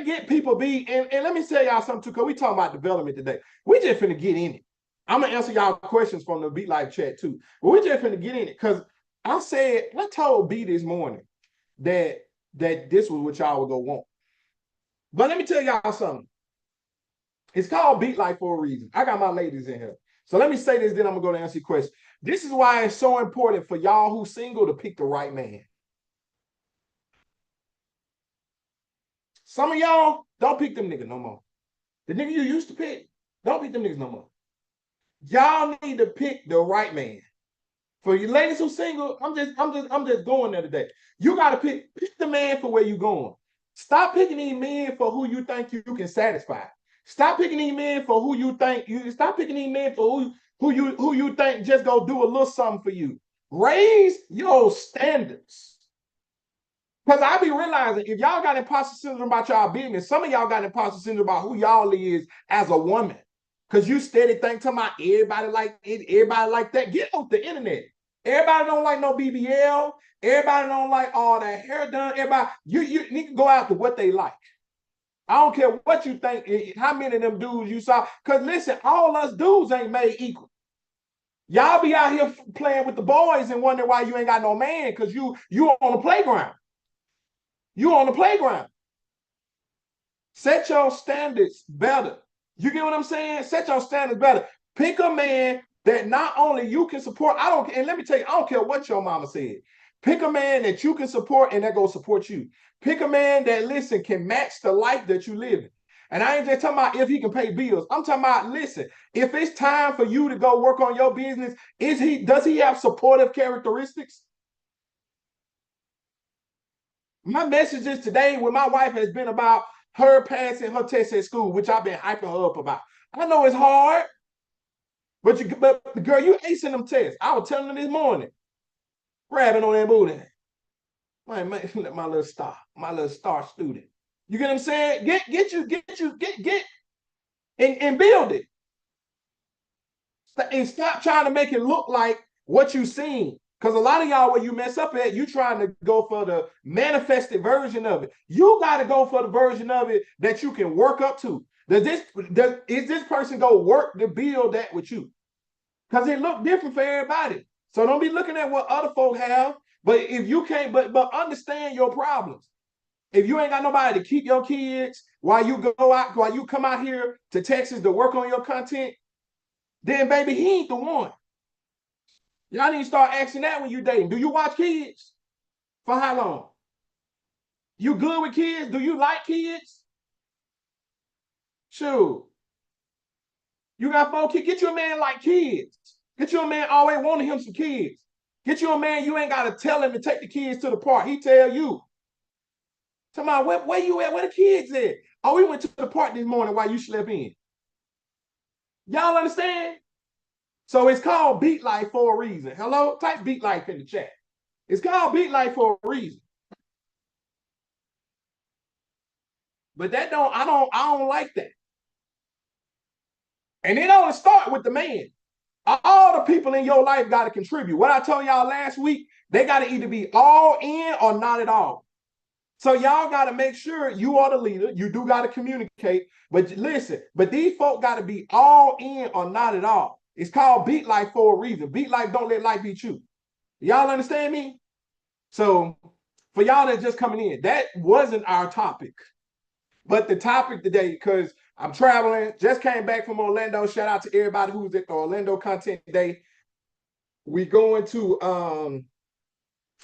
I get people be, and let me tell y'all something too, because we talking about development today. We just finna get in it. I'm gonna answer y'all questions from the Beat Life chat too. But we just finna get in it because I told B this morning that this was what y'all would go want. But let me tell y'all something. It's called Beat Life for a reason. I got my ladies in here. So let me say this, then I'm gonna go to answer your question. This is why it's so important for y'all who single to pick the right man. Some of y'all don't pick them niggas no more. The nigga you used to pick, don't pick them niggas no more. Y'all need to pick the right man. For you ladies who single, I'm just going there today. You gotta pick the man for where you going. Stop picking these men for who you think you can satisfy. Stop picking these men for who you think you stop picking these men for who you think just go do a little something for you. Raise your standards. Because I be realizing if y'all got imposter syndrome about y'all business, some of y'all got imposter syndrome about who y'all is as a woman. Because you steady think to my everybody like that. Get off the internet. Everybody don't like no BBL. Everybody don't like all that hair done. Everybody, you need to go after what they like. I don't care what you think, how many of them dudes you saw. Because listen, all us dudes ain't made equal. Y'all be out here playing with the boys and wonder why you ain't got no man because you on the playground. You on the playground. Set your standards better. You get what I'm saying? Set your standards better. Pick a man that not only you can support. And let me tell you, I don't care what your mama said. Pick a man that you can support and that go support you. Pick a man that, listen, can match the life that you live in. And I ain't just talking about if he can pay bills. I'm talking about, listen, if it's time for you to go work on your business, does he have supportive characteristics? My messages today with my wife has been about her passing her test at school, which I've been hyping her up about. I know it's hard, but girl, you acing them tests. I was telling her this morning, grabbing on that booty. My little star student. You get what I'm saying? Get and build it. And stop trying to make it look like what you seen. Because a lot of y'all, where you mess up at, you trying to go for the manifested version of it. You got to go for the version of it that you can work up to. Is this person go work to build that with you? Because it look different for everybody. So don't be looking at what other folk have. But if you can't, but understand your problems. If you ain't got nobody to keep your kids while you come out here to Texas to work on your content, then baby, he ain't the one. Y'all need to start asking that when you dating. Do you watch kids? For how long? You good with kids? Do you like kids? Sure. You got 4 kids. Get you a man like kids. Get you a man always wanting him some kids. Get you a man you ain't got to tell him to take the kids to the park. He tell you. Tell me, where you at? Where the kids at? Oh, we went to the park this morning while you slept in. Y'all understand? So it's called Beat Life for a reason. Hello? Type Beat Life in the chat. It's called Beat Life for a reason. But I don't like that. And it only start with the man. All the people in your life got to contribute. What I told y'all last week, they got to either be all in or not at all. So y'all got to make sure you are the leader. You do got to communicate. But listen, these folk got to be all in or not at all. It's called Beat Life for a reason. Beat life, don't let life beat you. Y'all understand me? So for y'all that's just coming in, that wasn't our topic. But the topic today, because I'm traveling, just came back from Orlando. Shout out to everybody who's at the Orlando Content Day. We going to, I'm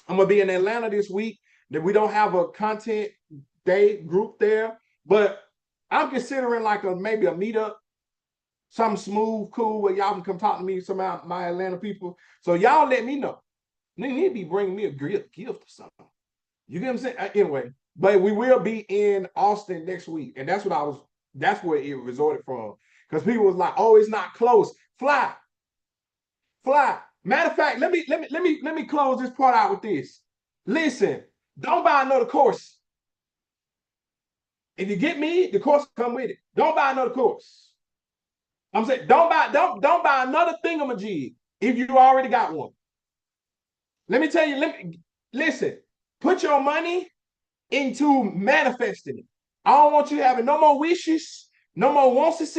going to be in Atlanta this week. That we don't have a content day group there, but I'm considering like maybe a meetup, something smooth, cool, where y'all can come talk to me, some of my Atlanta people. So y'all let me know. They need to be bringing me a gift or something. You get what I'm saying? Anyway, but we will be in Austin next week, and that's where it resorted from. Because people was like, "Oh, it's not close. Fly. Matter of fact, let me close this part out with this. Listen, don't buy another course. If you get me, the course come with it. Don't buy another course. I'm saying don't buy another thingamajig if you already got one. Let me tell you, listen, put your money into manifesting it. I don't want you having no more wishes, no more wants.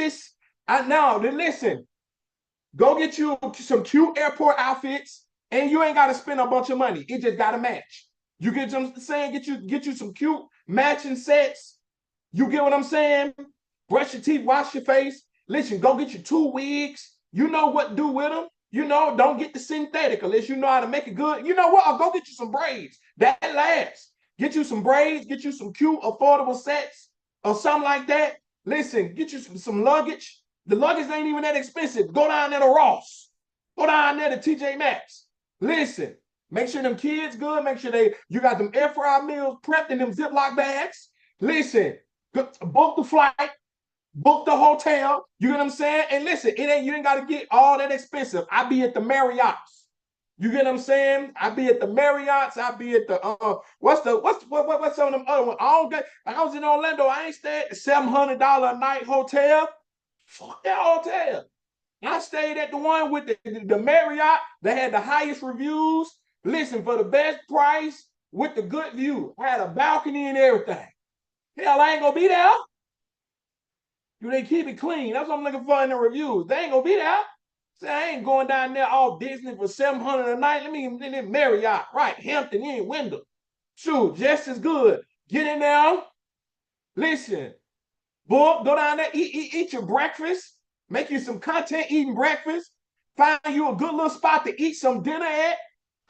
Now, listen, go get you some cute airport outfits, and you ain't got to spend a bunch of money. It just got to match. You get what I'm saying? Get you some cute matching sets. You get what I'm saying? Brush your teeth, wash your face. Listen, go get you 2 wigs. You know what to do with them. You know, don't get the synthetic unless you know how to make it good. You know what? I'll go get you some braids. That lasts. Get you some braids, get you some cute, affordable sets or something like that. Listen, get you some luggage. The luggage ain't even that expensive. Go down there to Ross. Go down there to TJ Maxx. Listen, make sure them kids good. Make sure you got them air fryer meals prepped in them Ziploc bags. Listen, book the flight, book the hotel. You know what I'm saying? And listen, you ain't got to get all that expensive. I be at the Marriott's. You get what I'm saying? I be at the Marriott's. I be at the what's some of them other ones? I was in Orlando. I ain't stayed at the $700 a night hotel. Fuck that hotel. I stayed at the one with the Marriott that had the highest reviews. Listen, for the best price with the good view. I had a balcony and everything. Hell, I ain't gonna be there. Do they keep it clean? That's what I'm looking for in the reviews. They ain't gonna be there. Say, I ain't going down there all Disney for $700 a night. Let me Marriott, right? Hampton Inn, Wyndham. Shoot, just as good. Get in there. Listen, boy, go down there, eat your breakfast. Make you some content eating breakfast. Find you a good little spot to eat some dinner at.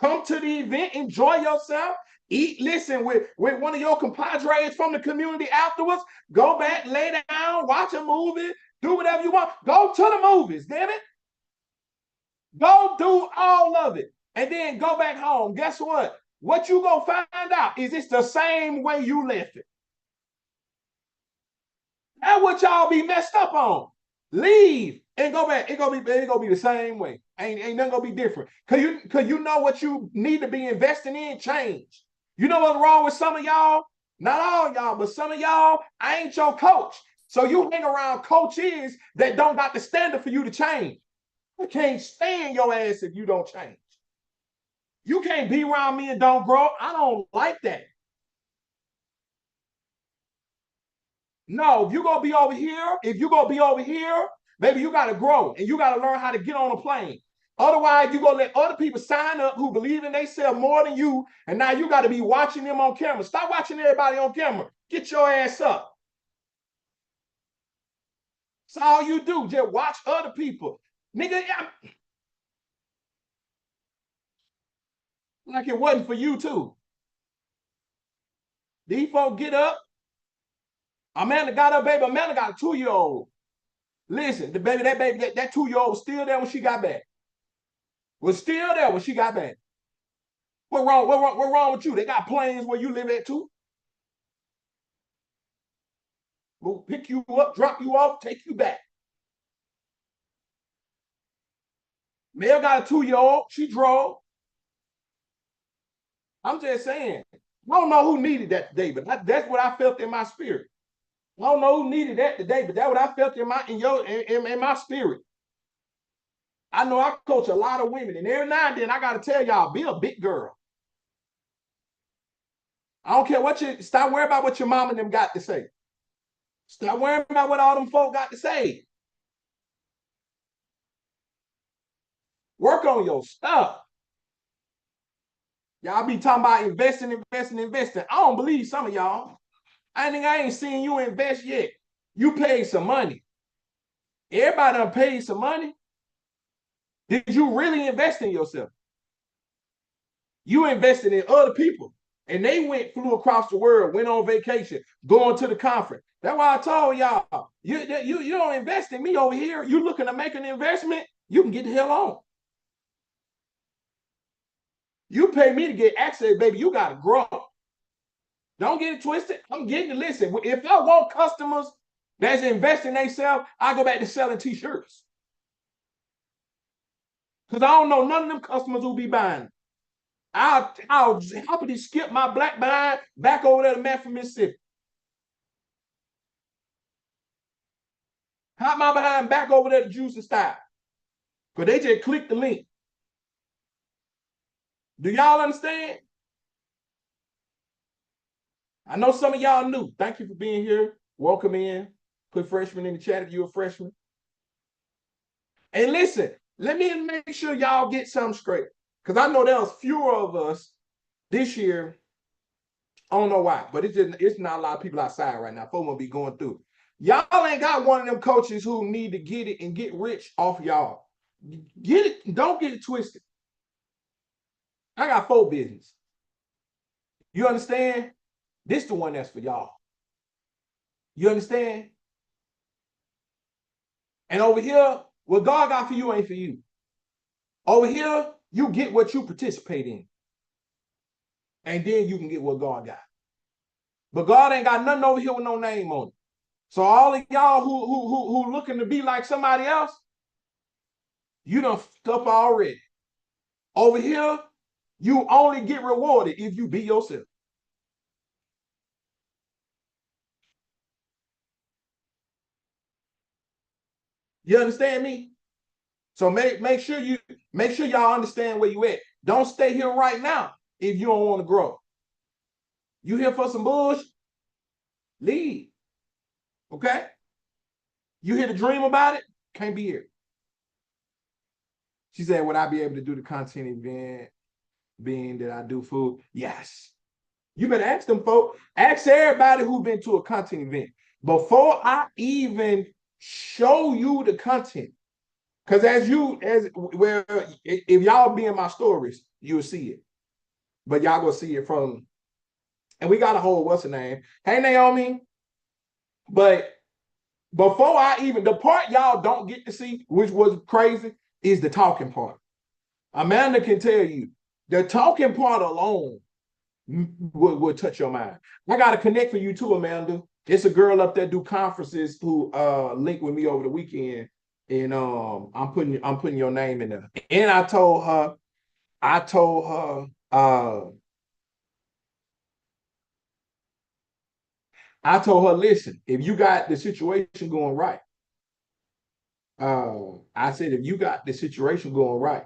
Come to the event, enjoy yourself. Eat, listen, with one of your compadres from the community afterwards. Go back, lay down, watch a movie, do whatever you want. Go to the movies, damn it. Go do all of it. And then go back home. Guess what? What you gonna find out is it's the same way you left it. That's what y'all be messed up on. Leave and go back. It gonna be the same way. Ain't nothing gonna be different. Cause you know what you need to be investing in change. You know what's wrong with some of y'all? Not all y'all, but some of y'all, I ain't your coach. So you hang around coaches that don't got the standard for you to change. I can't stand your ass if you don't change. You can't be around me and don't grow. I don't like that. No, if you're gonna be over here, baby, you gotta grow and you gotta learn how to get on a plane. Otherwise, you're gonna let other people sign up who believe in themselves more than you, and now you gotta be watching them on camera. Stop watching everybody on camera. Get your ass up. That's all you do. Just watch other people. Nigga, like it wasn't for you too. These folks get up. Amanda got up, baby. Amanda got a 2-year-old. Listen, that 2-year-old was still there when she got back. Was still there when she got back. What wrong with you? They got planes where you live at too. We'll pick you up, drop you off, take you back. Mel got a 2-year-old. She drove. I'm just saying. I don't know who needed that today, but that's what I felt in my spirit. I don't know who needed that today, but that's what I felt in my spirit. I know I coach a lot of women, and every now and then I gotta tell y'all, be a big girl. I don't care what you stop worrying about what your mom and them got to say. Stop worrying about what all them folk got to say. Work on your stuff. Y'all be talking about investing. I don't believe some of y'all. I ain't seen you invest yet. You paid some money. Everybody done paid some money. Did you really invest in yourself? You invested in other people. And they flew across the world, went on vacation, going to the conference. That's why I told y'all, you don't invest in me over here. You looking to make an investment, you can get the hell on. You pay me to get access, baby. You got to grow. Don't get it twisted. I'm getting to listen. If I want customers that's investing themselves, I go back to selling t-shirts. Because I don't know none of them customers who be buying. I'll happily skip my black behind back over there to Memphis, Mississippi. Hop my behind back over there to Juice and Style. Because they just click the link. Do y'all understand? I know some of y'all new. Thank you for being here. welcome in. Put freshman in the chat if you're a freshman. And listen, let me make sure y'all get something straight. Because I know there was fewer of us this year. I don't know why, but it's not a lot of people outside right now. Folks will be going through. Y'all ain't got one of them coaches who need to get it and get rich off y'all. Get it, don't get it twisted. I got 4 business. You understand? This the one that's for y'all. You understand? And over here, what God got for you ain't for you. Over here, you get what you participate in. And then you can get what God got. But God ain't got nothing over here with no name on it. So all of y'all who looking to be like somebody else, you done stuff already. Over here, you only get rewarded if you be yourself. You understand me? So make sure y'all understand where you at. Don't stay here right now if you don't want to grow. You here for some bullshit? Leave. Okay? You here to dream about it? Can't be here. She said, would I be able to do the content event being that I do food? Yes. You better ask them folks. Ask everybody who's been to a content event before I even show you the content. Because if y'all be in my stories, you'll see it. But y'all gonna see it from, and we got a whole, what's her name? Hey, Naomi. But before the part y'all don't get to see, which was crazy, is the talking part. Amanda can tell you, the talking part alone will touch your mind. I got to connect for you too, Amanda. It's a girl up there do conferences who linked with me over the weekend, and I'm putting your name in there. And I told her, listen, if you got the situation going right, I said, if you got the situation going right,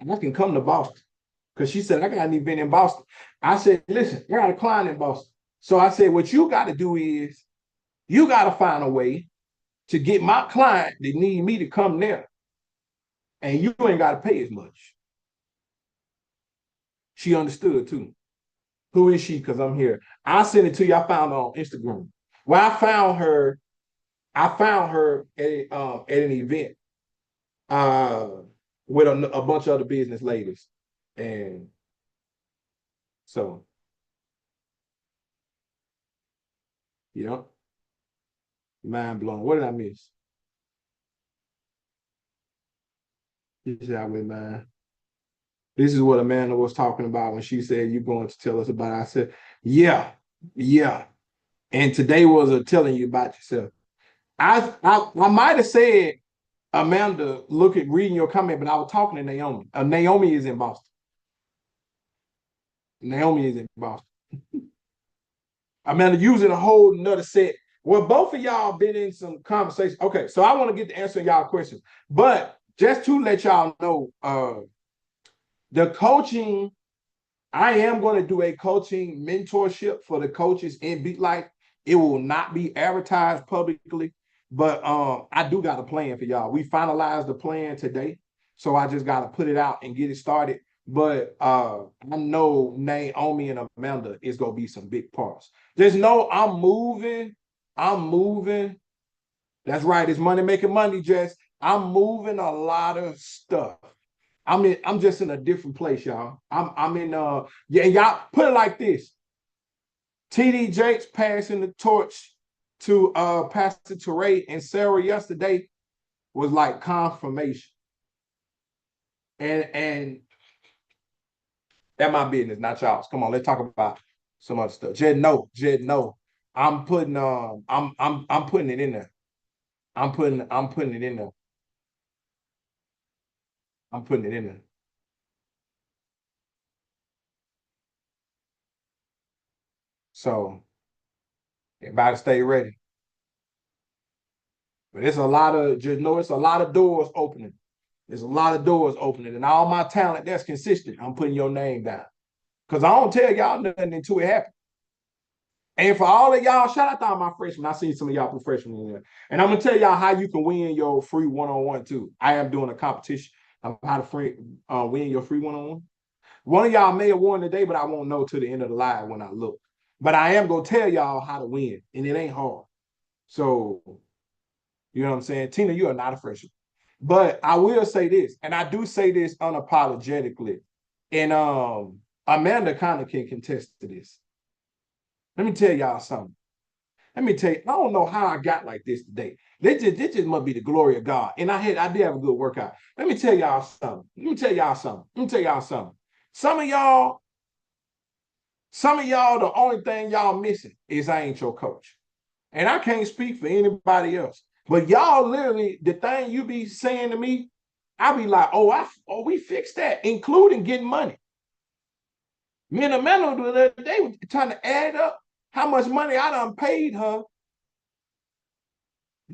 I can come to Boston. Because she said, I got an event in Boston. I said, listen, I got a client in Boston. So I said, what you got to do is you got to find a way to get my client that need me to come there. And you ain't got to pay as much. She understood too. Who is she? Because I'm here. I sent it to you. I found her on Instagram. Well, I found her at an event with a bunch of other business ladies. And so, you know, mind blown. What did I miss? This out with mine. This is what Amanda was talking about when she said, you're going to tell us about it. I said, yeah. And today was a telling you about yourself. I might have said, Amanda, reading your comment, but I was talking to Naomi. Naomi is in Boston. Amanda using a whole nother set. Well, both of y'all been in some conversation. Okay, so I want to get to answer y'all questions. But just to let y'all know, the coaching, I am going to do a coaching mentorship for the coaches in Beat Life. It will not be advertised publicly, but I do got a plan for y'all. We finalized the plan today, so I just got to put it out and get it started. But I know Naomi and Amanda is going to be some big parts. Just know I'm moving. That's right. It's money making money, Jess. I'm moving a lot of stuff. I'm just in a different place, y'all. I'm in y'all put it like this. TD Jakes passing the torch to Pastor Teray and Sarah yesterday was like confirmation. And that's my business, not y'all's. Come on, let's talk about some other stuff. Jed, no. I'm putting I'm putting it in there. I'm putting it in there. I'm putting it in there. So everybody stay ready. But it's a lot of it's a lot of doors opening. There's a lot of doors opening, and all my talent that's consistent, I'm putting your name down. Because I don't tell y'all nothing until it happens. And for all of y'all, shout out to all my freshmen. I seen some of y'all freshmen in there. And I'm gonna tell y'all how you can win your free one-on-one too. I am doing a competition of how to win your free one-on-one. One of y'all may have won today, but I won't know till the end of the live when I look. But I am gonna tell y'all how to win, and it ain't hard. So you know what I'm saying? Tina, you are not a freshman. But I will say this, and I do say this unapologetically. And Amanda kind of can contest to this. Let me tell y'all something. Let me tell you, I don't know how I got like this today. This just must be the glory of God. And I did have a good workout. Let me tell y'all something. Let me tell y'all something. Let me tell y'all something. Some of y'all, the only thing y'all missing is I ain't your coach. And I can't speak for anybody else. But y'all literally, the thing you be saying to me, I be like, we fixed that, including getting money. Me and Amanda the other day were trying to add up how much money I done paid her.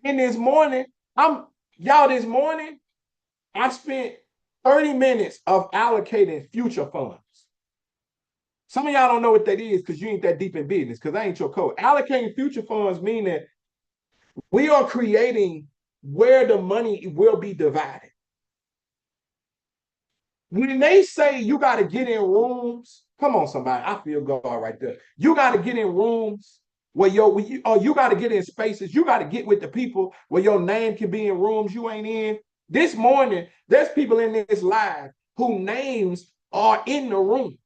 And this morning, this morning, I spent 30 minutes of allocating future funds. Some of y'all don't know what that is because you ain't that deep in business, because I ain't your coach. Allocating future funds mean that we are creating where the money will be divided. When they say you got to get in rooms, come on, somebody, I feel God right there. You got to get in rooms where you got to get in spaces. You got to get with the people where your name can be in rooms you ain't in. This morning, there's people in this live whose names are in the room.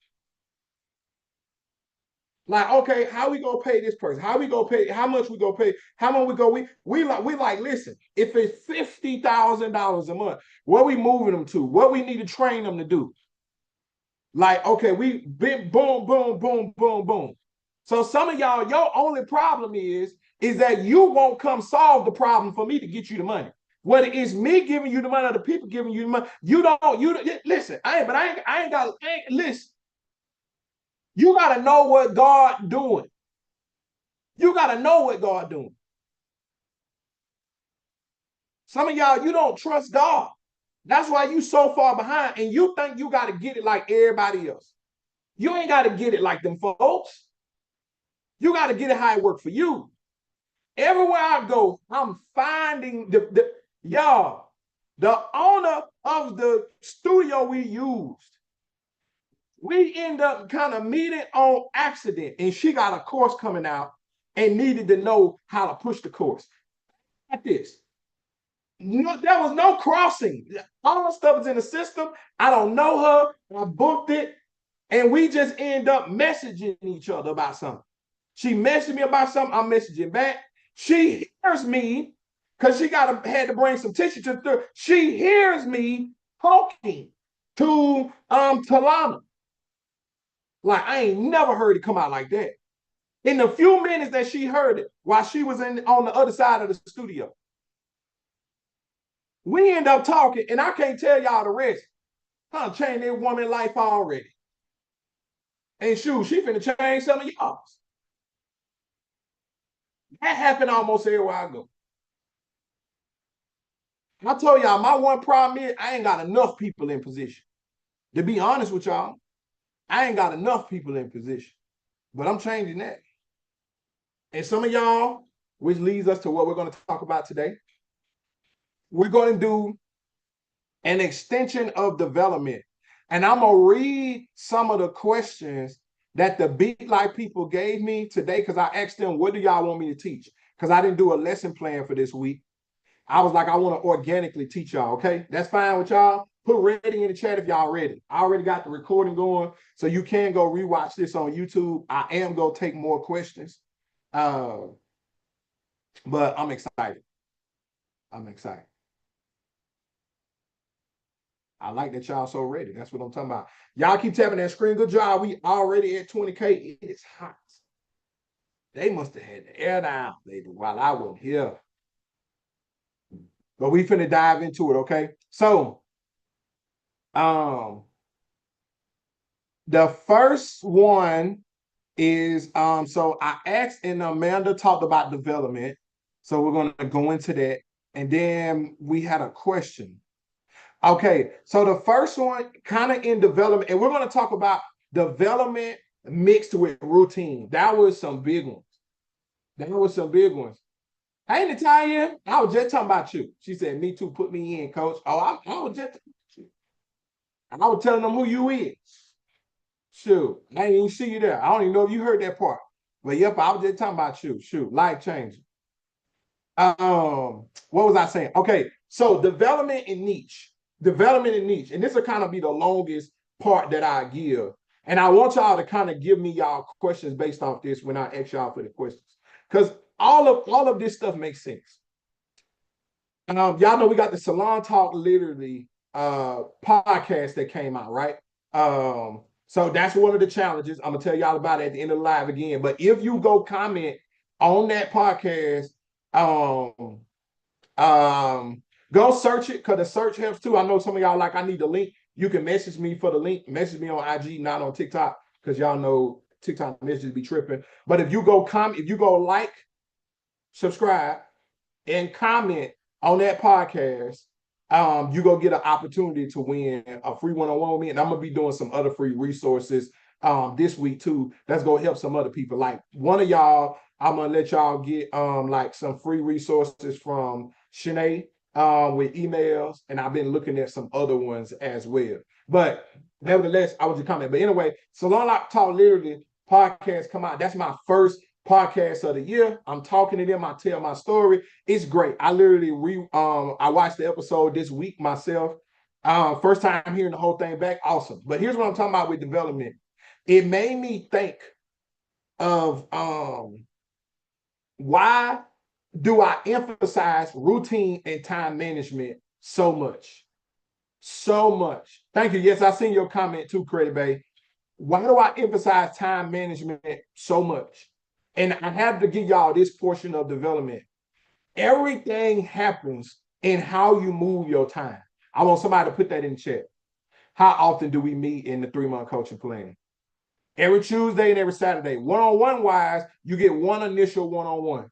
Like, okay, how we gonna pay this person? How we gonna pay? How much we gonna pay? How much we go? We like. Listen, if it's $50,000 a month, where we moving them to? What we need to train them to do? Like, okay, we been boom, boom, boom, boom, boom. So some of y'all, your only problem is that you won't come solve the problem for me to get you the money. Whether it's me giving you the money or the people giving you the money, you listen. I ain't got. Listen. You got to know what God doing. You got to know what God doing. Some of y'all, you don't trust God. That's why you so far behind, and you think you got to get it like everybody else. You ain't got to get it like them folks. You got to get it how it work for you. Everywhere I go, I'm finding y'all, the owner of the studio we used. We end up kind of meeting on accident, and she got a course coming out and needed to know how to push the course. Like this. No, there was no crossing. All the stuff is in the system. I don't know her. I booked it. And we just end up messaging each other about something. She messaged me about something. I'm messaging back. She hears me because she had to bring some tissue to the. She hears me talking to Talana. Like, I ain't never heard it come out like that. In the few minutes that she heard it while she was on the other side of the studio. We end up talking, and I can't tell y'all the rest. Huh, changed that woman's life already. And shoot, she finna change some of y'all's. That happened almost everywhere I go. I told y'all, my one problem is I ain't got enough people in position. To be honest with y'all, I ain't got enough people in position. But I'm changing that. And some of y'all, which leads us to what we're going to talk about today, we're going to do an extension of development. And I'm going to read some of the questions that the Big Life people gave me today, because I asked them, what do y'all want me to teach? Because I didn't do a lesson plan for this week. I was like, I want to organically teach y'all, okay? That's fine with y'all. Put ready in the chat if y'all ready. I already got the recording going, so you can go rewatch this on YouTube. I am going to take more questions. But I'm excited. I'm excited. I like that y'all so ready. That's what I'm talking about. Y'all keep tapping that screen. Good job. We already at 20K. It is hot. They must have had the air down, baby, while I was here. But we finna dive into it, okay? So, the first one is so I asked, and Amanda talked about development. So we're gonna go into that. And then we had a question. Okay, so the first one kind of in development, and we're going to talk about development mixed with routine. That was some big ones. That was some big ones. Hey, Natalia, I was just talking about you. She said, me too, put me in, coach. Oh, I was just, I was telling them who you is. Shoot, I didn't even see you there. I don't even know if you heard that part. But yep, I was just talking about you. Shoot, life changing. What was I saying? Okay, so development in niche, and this will kind of be the longest part that I give. And I want y'all to kind of give me y'all questions based off this when I ask y'all for the questions, because all of this stuff makes sense. Y'all know we got the Salon Talk literally podcast that came out, right? So that's one of the challenges. I'm gonna tell y'all about it at the end of the live again. But if you go comment on that podcast, um, go search it because the search helps too. I know some of y'all like I need the link. You can message me for the link. Message me on IG, not on TikTok, because y'all know TikTok messages be tripping. But if you go comment, if you go like, subscribe, and comment on that podcast, you go get an opportunity to win a free one-on-one with me. And I'm gonna be doing some other free resources this week too. That's gonna help some other people. Like one of y'all, I'm gonna let y'all get like some free resources from Shanae with emails, and I've been looking at some other ones as well. But nevertheless, I was just commenting. But anyway, Salon Talk literally podcast come out. That's my first podcast of the year. I'm talking to them. I tell my story. It's great. I literally I watched the episode this week myself. First time hearing the whole thing back. Awesome. But here's what I'm talking about with development. It made me think of why do I emphasize routine and time management so much? So much. Thank you. Yes, I seen your comment too, Credit Bay. Why do I emphasize time management so much? And I have to give y'all this portion of development. Everything happens in how you move your time. I want somebody to put that in chat. How often do we meet in the 3-month coaching plan? Every Tuesday and every Saturday. One-on-one wise, you get one initial one-on-one.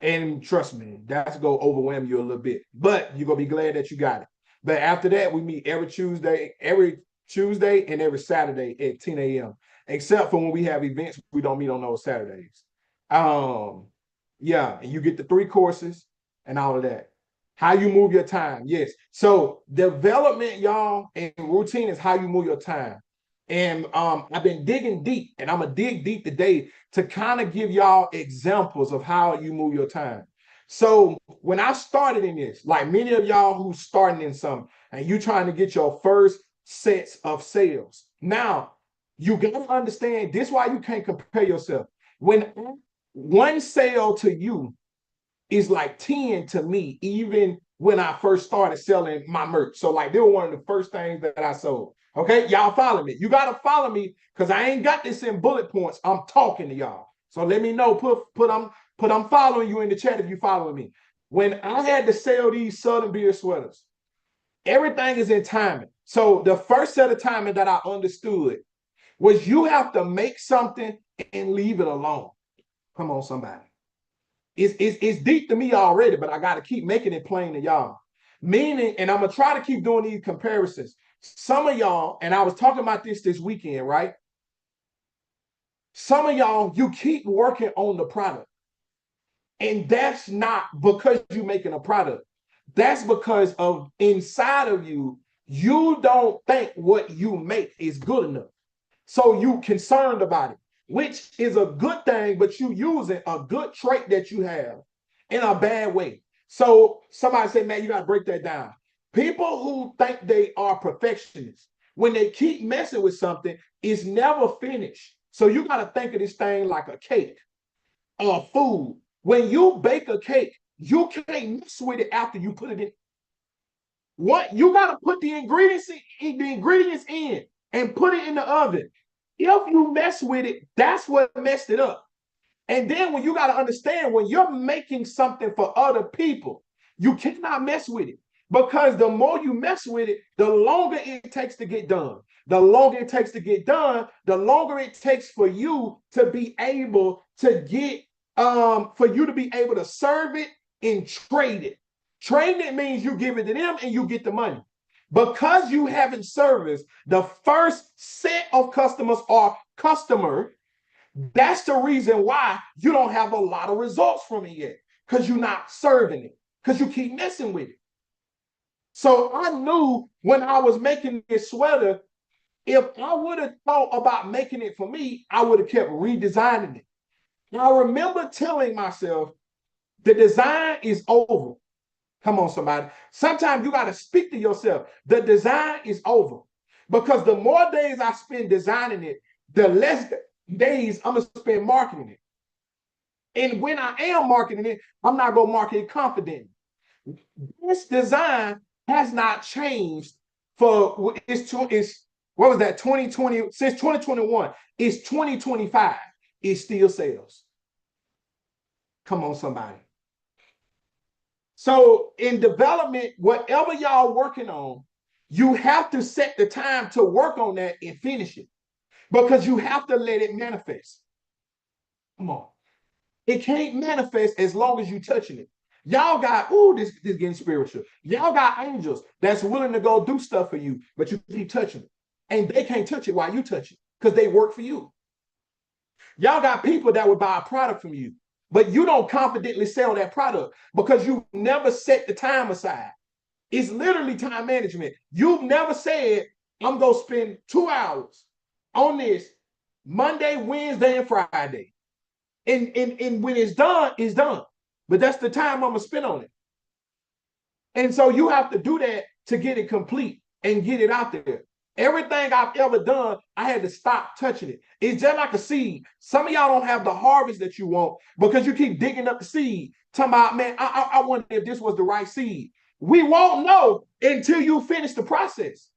And trust me, that's going to overwhelm you a little bit. But you're going to be glad that you got it. But after that, we meet every Tuesday and every Saturday at 10 a.m. Except for when we have events, we don't meet on those Saturdays. Yeah, and you get the 3 courses and all of that. How you move your time, yes. So development, y'all, and routine is how you move your time. And I've been digging deep, and I'm gonna dig deep today to kind of give y'all examples of how you move your time. So when I started in this, like many of y'all who's starting in something, and you trying to get your first sets of sales. Now, you gotta understand this why you can't compare yourself. When one sale to you is like 10 to me, even when I first started selling my merch. So like they were one of the first things that I sold. Okay, y'all follow me. You gotta follow me because I ain't got this in bullet points. I'm talking to y'all. So let me know. Put I'm following you in the chat if you following me. When I had to sell these Southern Beer sweaters, everything is in timing. So the first set of timing that I understood was you have to make something and leave it alone. Come on, somebody. It's deep to me already, but I got to keep making it plain to y'all. Meaning, and I'm going to try to keep doing these comparisons. Some of y'all, and I was talking about this weekend, right? Some of y'all, you keep working on the product. And that's not because you're making a product. That's because of inside of you, you don't think what you make is good enough. So you concerned about it, which is a good thing, but you using a good trait that you have in a bad way. So somebody said, man, you got to break that down. People who think they are perfectionists, when they keep messing with something, it's never finished. So you got to think of this thing like a cake or food. When you bake a cake, you can't mess with it after you put it in. What you got to put the ingredients in and put it in the oven. If you mess with it, that's what messed it up. And then when you got to understand, when you're making something for other people, you cannot mess with it because the more you mess with it, the longer it takes to get done. The longer it takes to get done, the longer it takes for you to be able to get, for you to be able to serve it and trade it. Trade it means you give it to them and you get the money. Because you haven't serviced the first set of customers or customer, that's the reason why you don't have a lot of results from it yet, because you're not serving it, because you keep messing with it. So I knew when I was making this sweater, if I would have thought about making it for me, I would have kept redesigning it. Now, I remember telling myself, the design is over. Come on, somebody. Sometimes you got to speak to yourself. The design is over. Because the more days I spend designing it, the less days I'm going to spend marketing it. And when I am marketing it, I'm not going to market it confidently. This design has not changed for it's what was that 2020 since 2021. It's 2025. It still sells. Come on, somebody. So in development, whatever y'all working on, you have to set the time to work on that and finish it, because you have to let it manifest. Come on. It can't manifest as long as you touching it. Y'all got, this getting spiritual. Y'all got angels that's willing to go do stuff for you, but you keep touching it. And they can't touch it while you touch it, because they work for you. Y'all got people that would buy a product from you, but you don't confidently sell that product because you never set the time aside. It's literally time management. You've never said, I'm going to spend 2 hours on this Monday, Wednesday, and Friday. And when it's done, it's done. But that's the time I'm going to spend on it. And so you have to do that to get it complete and get it out there. Everything I've ever done, I had to stop touching it. It's just like a seed. Some of y'all don't have the harvest that you want because you keep digging up the seed. Talking about, man, I wonder if this was the right seed. We won't know until you finish the process.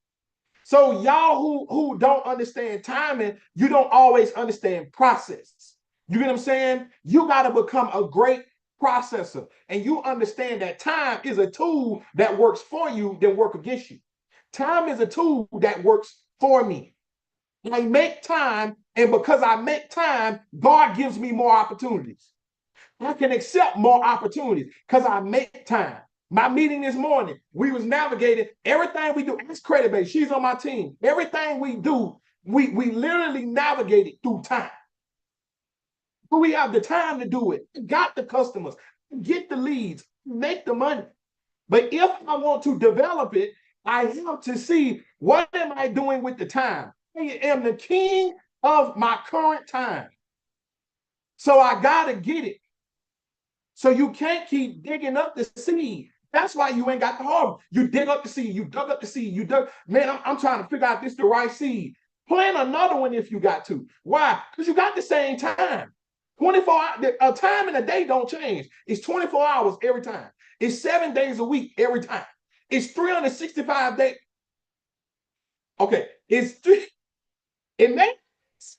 So y'all who don't understand timing, you don't always understand process. You get what I'm saying? You got to become a great processor, and you understand that time is a tool that works for you than work against you. Time is a tool that works for me. I make time, and because I make time, God gives me more opportunities. I can accept more opportunities because I make time. My meeting this morning, we was navigating everything we do. Ask Credit Base. She's on my team. Everything we do, we literally navigated through time. But we have the time to do it. Got the customers, get the leads, make the money. But if I want to develop it, I have to see, what am I doing with the time? I am the king of my current time. So I got to get it. So you can't keep digging up the seed. That's why you ain't got the harvest. You dig up the seed, you dug up the seed, you dug. Man, I'm trying to figure out this the right seed. Plant another one if you got to. Why? Because you got the same time. 24 hours, a time in a day don't change. It's 24 hours every time. It's 7 days a week every time. It's 365 days. Okay, it's three. It makes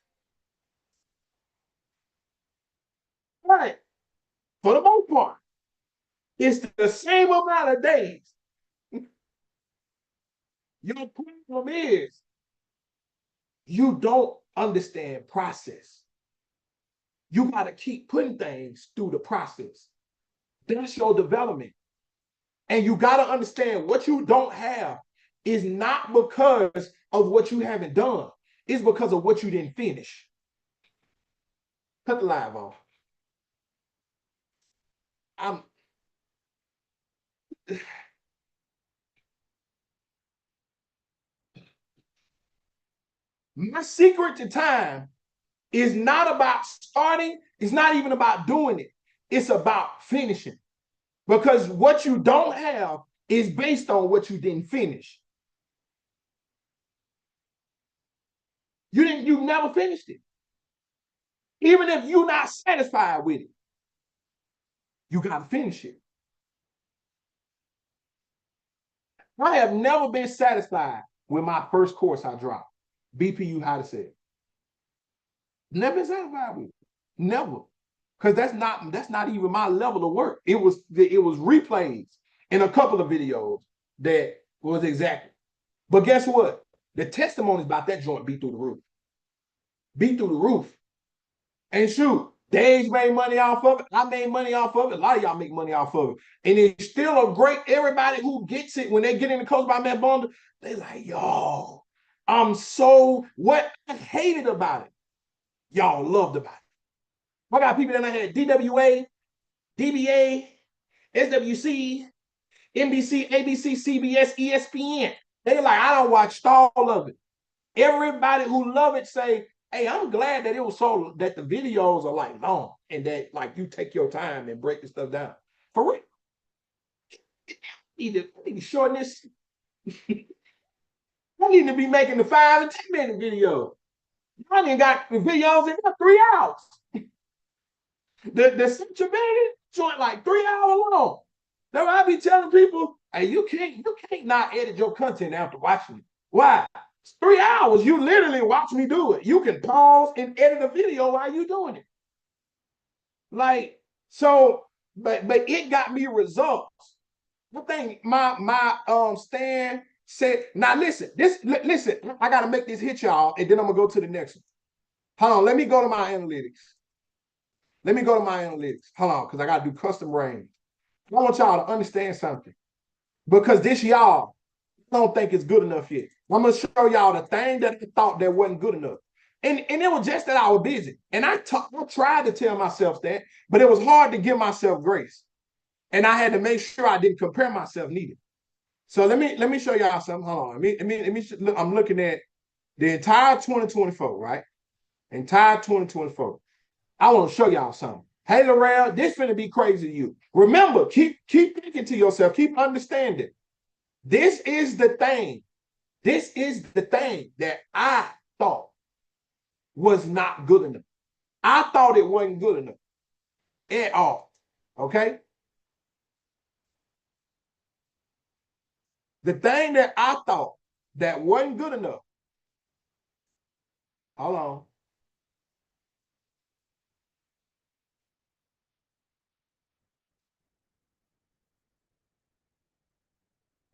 right for the most part. It's the same amount of days. Your problem is you don't understand process. You got to keep putting things through the process. That's your development. And you got to understand, what you don't have is not because of what you haven't done. It's because of what you didn't finish. Cut the live off. My secret to time is not about starting. It's not even about doing it. It's about finishing. Because what you don't have is based on what you didn't finish. You never finished it. Even if you're not satisfied with it, you got to finish it. I have never been satisfied with my first course I dropped, BPU How to Sell. Never been satisfied with it. Never. Because that's not even my level of work. It was replays in a couple of videos that was exactly. But guess what? The testimonies about that joint beat through the roof. Beat through the roof. And shoot, Dave made money off of it. I made money off of it. A lot of y'all make money off of it. And it's still a great, everybody who gets it, when they get in the Coach by Matt Bonda, they're like, yo, what I hated about it y'all loved about it. I got people that I had DWA, DBA, SWC, NBC, ABC, CBS, ESPN. They like, I don't watch all of it. Everybody who love it say, hey, I'm glad that it was so that the videos are like long and that like you take your time and break the stuff down. For real. I need to shorten this. I need to be making the 5 and 10 minute videos. I ain't got the videos in 3 hours. The Central Valley joint like 3 hours long. That's why I be telling people, hey, you can't not edit your content after watching it. Why? It's 3 hours. You literally watch me do it. You can pause and edit a video while you doing it. Like, so, but it got me results. The thing, my stand said, now listen, listen, I gotta make this hit y'all, and then I'm gonna go to the next one. Hold on, let me go to my analytics. Let me go to my analytics. Hold on, because I got to do custom range. I want y'all to understand something. Because this y'all don't think it's good enough yet. I'm going to show y'all the thing that I thought that wasn't good enough. And it was just that I was busy. And I tried to tell myself that, but it was hard to give myself grace. And I had to make sure I didn't compare myself neither. So let me show y'all something. Hold on. I'm looking at the entire 2024, right? Entire 2024. I want to show y'all something. Hey, Laurel, this finna be crazy to you. Remember, keep thinking to yourself, keep understanding. This is the thing. This is the thing that I thought was not good enough. I thought it wasn't good enough at all. Okay? The thing that I thought that wasn't good enough. Hold on.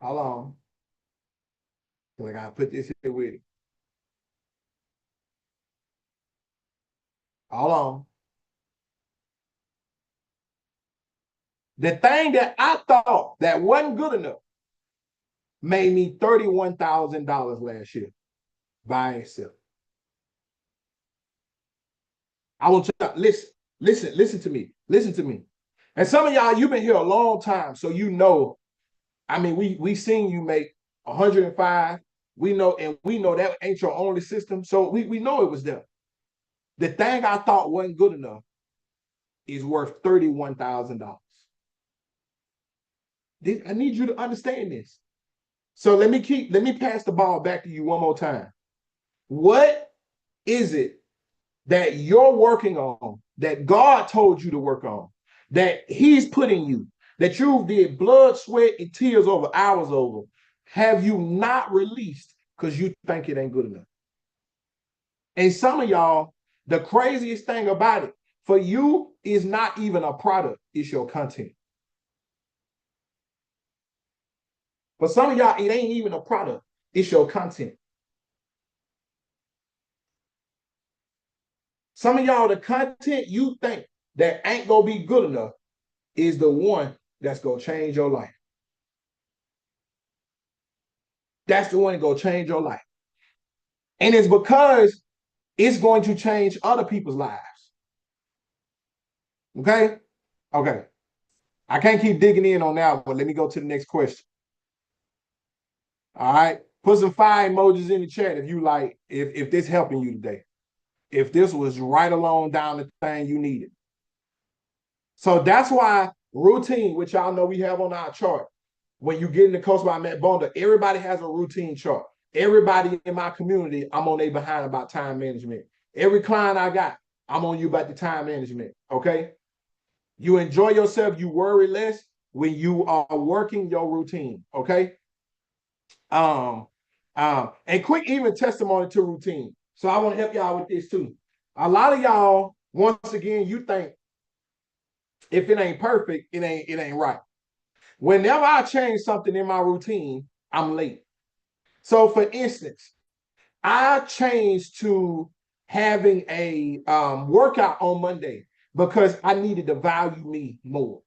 Hold on. I gotta put this here with it. Hold on. The thing that I thought that wasn't good enough made me $31,000 last year by itself. I want you to listen to me. Listen to me. And some of y'all, you've been here a long time, so you know. I mean, we seen you make 105. We know that ain't your only system, so we know it was there. The thing I thought wasn't good enough is worth $31,000. I need you to understand this. So let me pass the ball back to you one more time. What is it that you're working on that God told you to work on, that He's putting you, that you did blood, sweat, and tears over, hours over, have you not released because you think it ain't good enough? And some of y'all, the craziest thing about it, for you is not even a product, it's your content. For some of y'all, it ain't even a product, it's your content. Some of y'all, the content you think that ain't gonna be good enough is the one that's gonna change your life. That's the one that's gonna change your life. And it's because it's going to change other people's lives. Okay? Okay. I can't keep digging in on that, but let me go to the next question. All right. Put some fire emojis in the chat if you like, if this helping you today. If this was right along down the thing you needed. So that's why routine, which y'all know we have on our chart, when you get in the coach by Matt Bonda, everybody has a routine chart. Everybody in my community, I'm on their behind about time management. Every client I got, I'm on you about the time management. Okay. You enjoy yourself, you worry less when you are working your routine. Okay. And quick even testimony to routine. So I want to help y'all with this too. A lot of y'all, once again, you think if it ain't perfect, it ain't right. Whenever I change something in my routine, I'm late. So for instance, I changed to having a workout on Monday because I needed to value me more.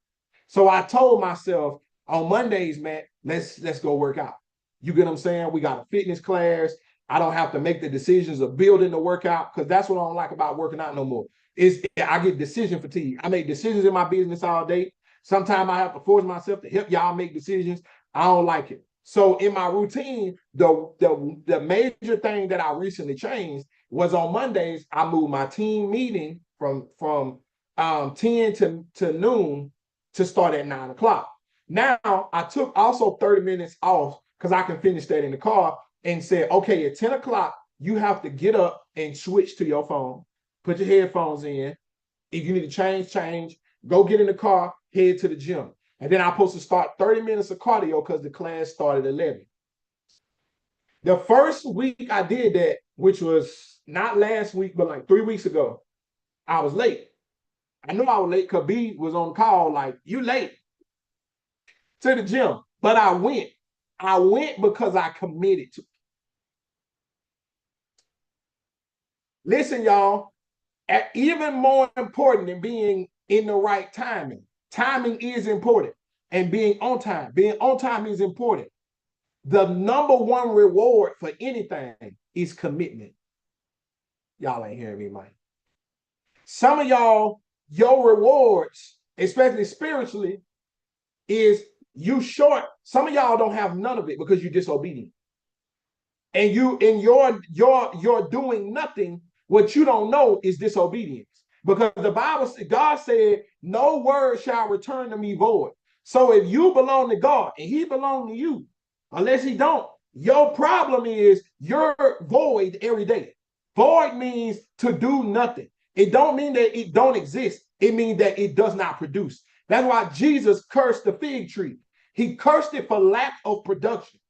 So I told myself on Mondays, man, let's go work out. You get what I'm saying? We got a fitness class. I don't have to make the decisions of building the workout, because that's what I don't like about working out no more. Is I get decision fatigue. I make decisions in my business all day. Sometimes I have to force myself to help y'all make decisions. I don't like it. So in my routine, the major thing that I recently changed was on Mondays, I moved my team meeting from 10 to noon to start at 9 o'clock. Now I took also 30 minutes off because I can finish that in the car, and said, okay, at 10 o'clock, you have to get up and switch to your phone, put your headphones in. If you need to change, go get in the car, head to the gym. And then I'm supposed to start 30 minutes of cardio because the class started at 11. The first week I did that, which was not last week, but like 3 weeks ago, I was late. I knew I was late because B was on call, like, you late to the gym. But I went. I went because I committed to. Listen, y'all, even more important than being in the right timing. Timing is important, and being on time. Being on time is important. The number one reward for anything is commitment. Y'all ain't hearing me, Mike. Some of y'all, your rewards, especially spiritually, is you short. Some of y'all don't have none of it because you're disobedient. And you in your doing nothing, what you don't know is disobedience. Because the Bible, God said, no word shall return to me void. So if you belong to God and he belongs to you, unless he don't, your problem is you're void every day. Void means to do nothing. It don't mean that it don't exist. It means that it does not produce. That's why Jesus cursed the fig tree. He cursed it for lack of production.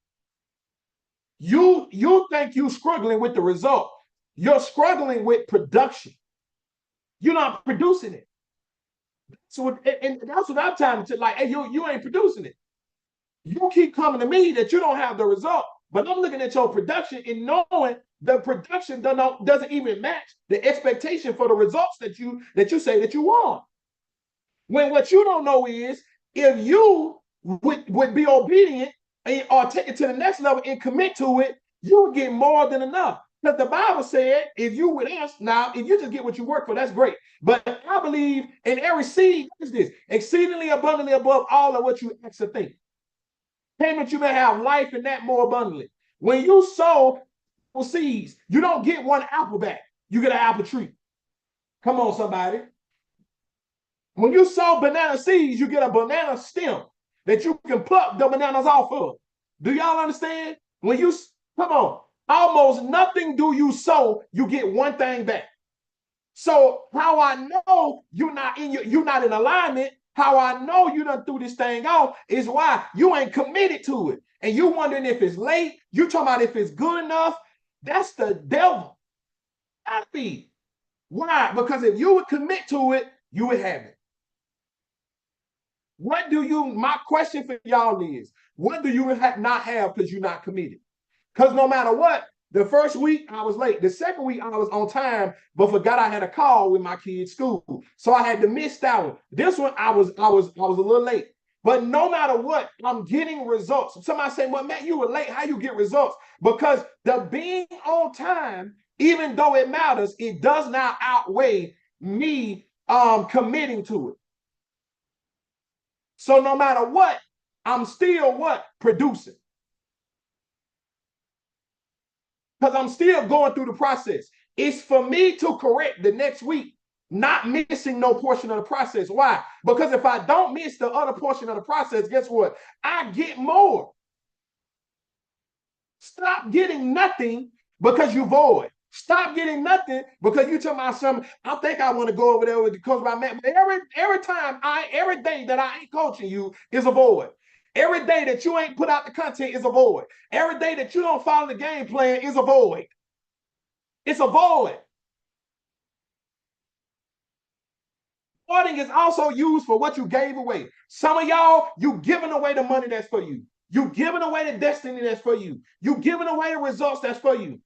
You think you're struggling with the result. You're struggling with production. You're not producing it. So, and that's what I'm trying to like, hey, you ain't producing it. You keep coming to me that you don't have the result, but I'm looking at your production and knowing the production doesn't even match the expectation for the results that you say that you want. When what you don't know is if you would be obedient or take it to the next level and commit to it, you would get more than enough. Because the Bible said, if you would ask, now, if you just get what you work for, that's great. But I believe in every seed is this exceedingly abundantly above all of what you ask to think. Payment you may have life and that more abundantly. When you sow seeds, you don't get one apple back. You get an apple tree. Come on, somebody. When you sow banana seeds, you get a banana stem that you can pluck the bananas off of. Do y'all understand? When you, come on, almost nothing do you sow, you get one thing back. So how I know you're not in alignment, how I know you done threw this thing off is why you ain't committed to it. And you wondering if it's late, you talking about if it's good enough. That's the devil. Happy. Why? Because if you would commit to it, you would have it. What do you, my question for y'all is, what do you not have because you're not committed? Because no matter what, the first week I was late. The second week I was on time, but forgot I had a call with my kids' school. So I had to miss that one. This one I was a little late. But no matter what, I'm getting results. Somebody say, well, Matt, you were late. How you get results? Because the being on time, even though it matters, it does not outweigh me committing to it. So no matter what, I'm still what? Producing. Because I'm still going through the process. It's for me to correct the next week, not missing no portion of the process. Why? Because if I don't miss the other portion of the process, guess what? I get more. Stop getting nothing because you void. Stop getting nothing because you tell my son, I think I want to go over there with the coach by Matt. But every day that I ain't coaching you is a void. Every day that you ain't put out the content is a void. Every day that you don't follow the game plan is a void. It's a void. Voiding is also used for what you gave away. Some of y'all, you giving away the money that's for you. You giving away the destiny that's for you. You giving away the results that's for you.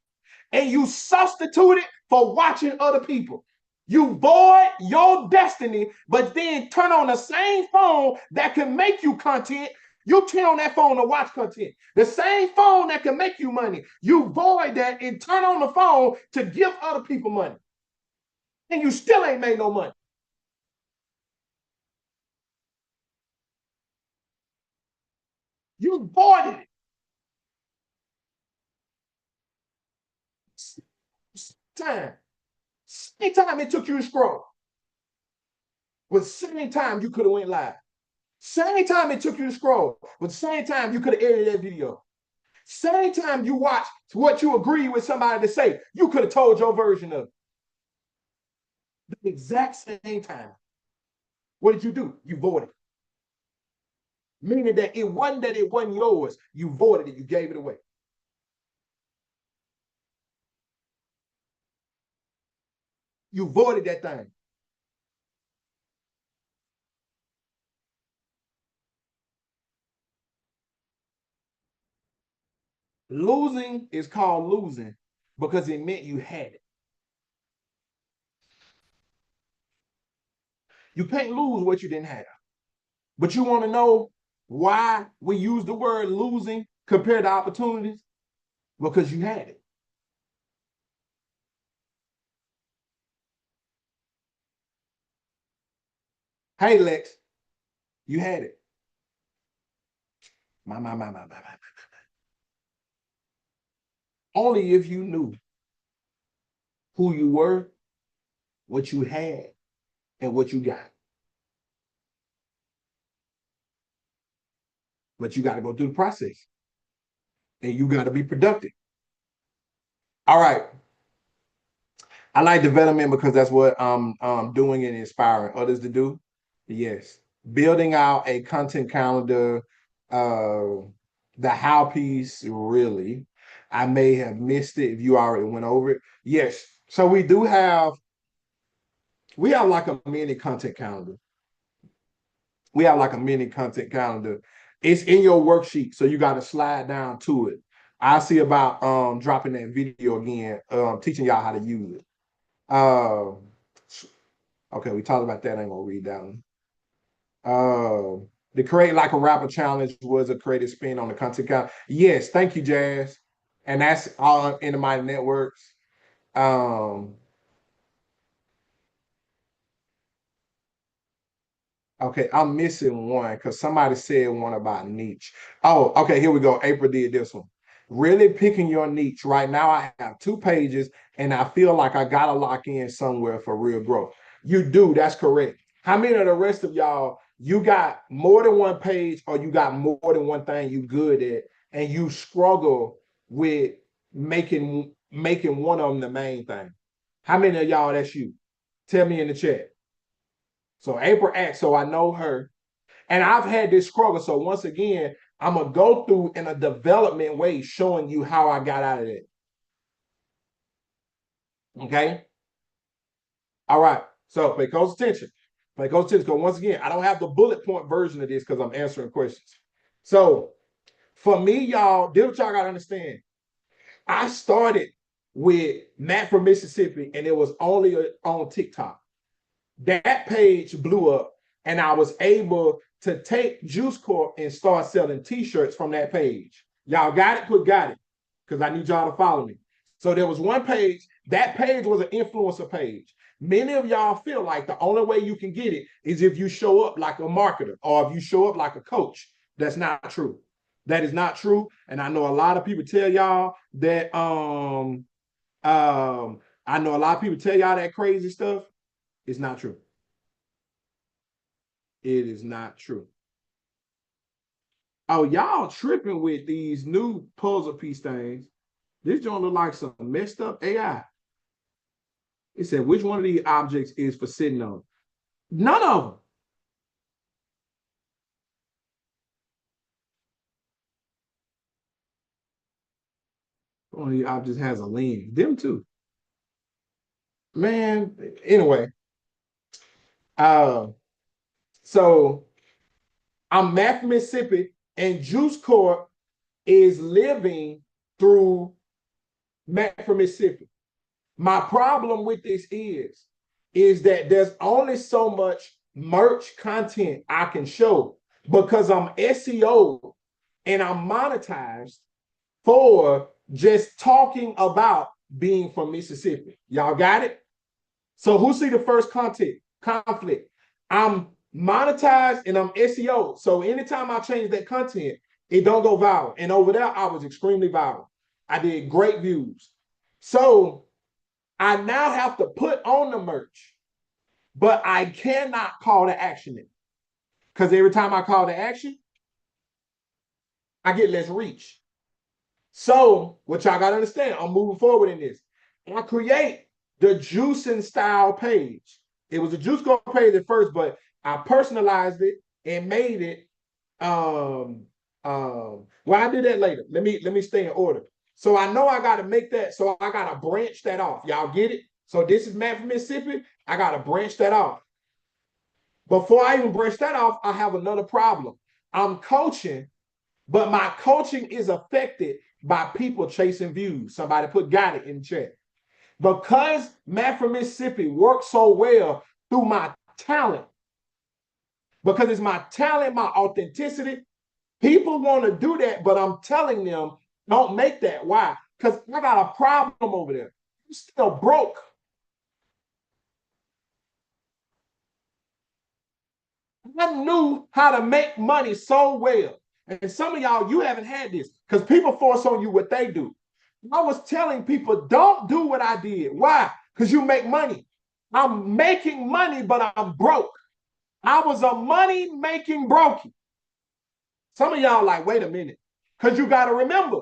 And you substitute it for watching other people. You void your destiny, but then turn on the same phone that can make you content. You turn on that phone to watch content. The same phone that can make you money, you void that and turn on the phone to give other people money. And you still ain't made no money. You voided it. Time. Same time it took you to scroll. Was same time you could have went live. Same time it took you to scroll. Was same time you could have edited that video. Same time you watched what you agree with somebody to say, you could have told your version of it. The exact same time. What did you do? You voted. Meaning that it wasn't yours. You voted it. You gave it away. You voided that thing. Losing is called losing because it meant you had it. You can't lose what you didn't have. But you want to know why we use the word losing compared to opportunities? Because you had it. Hey, Lex, you had it. My. Only if you knew who you were, what you had, and what you got. But you got to go through the process and you got to be productive. All right. I like development because that's what I'm doing and inspiring others to do. Yes. Building out a content calendar, uh, the how piece, really. I may have missed it if you already went over it. Yes. So we have like a mini content calendar. We have like a mini content calendar. It's in your worksheet, so you got to slide down to it. I see about dropping that video again, teaching y'all how to use it. Uh, okay, we talked about that. I ain't gonna read that one. The create like a rapper challenge was a creative spin on the content calendar. Yes, thank you, Jazz. And that's all into my networks. Um, Okay, I'm missing one because somebody said one about niche. Oh, okay, here we go. April did this one. Really picking your niche. Right now, I have 2 pages and I feel like I gotta lock in somewhere for real growth. You do, that's correct. How many of the rest of y'all, you got more than one page or you got more than one thing you good at and you struggle with making one of them the main thing? How many of y'all that's you? Tell me in the chat. So April asked, so I know her. And I've had this struggle. So once again, I'm gonna go through in a development way, showing you how I got out of it. Okay. All right. So pay close attention. Pay close attention. Because once again, I don't have the bullet point version of this because I'm answering questions. So for me, y'all, this what y'all gotta understand. I started with Matt from Mississippi, and it was only on TikTok. That page blew up, and I was able to take Juice Corp and start selling t-shirts from that page. Y'all got it? Put got it, because I need y'all to follow me. So there was one page. That page was an influencer page. Many of y'all feel like the only way you can get it is if you show up like a marketer or if you show up like a coach. That's not true. That is not true. And I know a lot of people tell y'all that I know a lot of people tell y'all that crazy stuff. It's not true. It is not true. Oh, y'all tripping with these new puzzle piece things. This don't look like some messed up AI. It said, which one of these objects is for sitting on? None of them. One of these objects has a lens. Them too. Man, anyway. Uh, so I'm Math Mississippi, and Juice Corp is living through Math from Mississippi. My problem with this is that there's only so much merch content I can show. because I'm SEO and I'm monetized for just talking about being from Mississippi. Y'all got it? So who see the first conflict? I'm monetized and I'm SEO. So anytime I change that content, it don't go viral. And over there, I was extremely viral. I did great views. So I now have to put on the merch, but I cannot call to action it. Because every time I call to action, I get less reach. So, what y'all got to understand, I'm moving forward in this. I create the juicing style page. It was a Juice Go page at first, but I personalized it and made it. Well, I did that later. Let me stay in order. So I know I got to make that. So I got to branch that off. Y'all get it? So this is Matt from Mississippi. I got to branch that off. Before I even branch that off, I have another problem. I'm coaching, but my coaching is affected by people chasing views. Somebody got it in chat. Because Matt from Mississippi works so well through my talent, because it's my talent, my authenticity, people want to do that, but I'm telling them, don't make that. Why? Because I got a problem over there. I'm still broke. I knew how to make money so well. And some of y'all, you haven't had this because people force on you what they do. I was telling people, don't do what I did. Why? Because you make money. I'm making money, but I'm broke. I was a money making brokey. Some of y'all like, wait a minute, because you got to remember,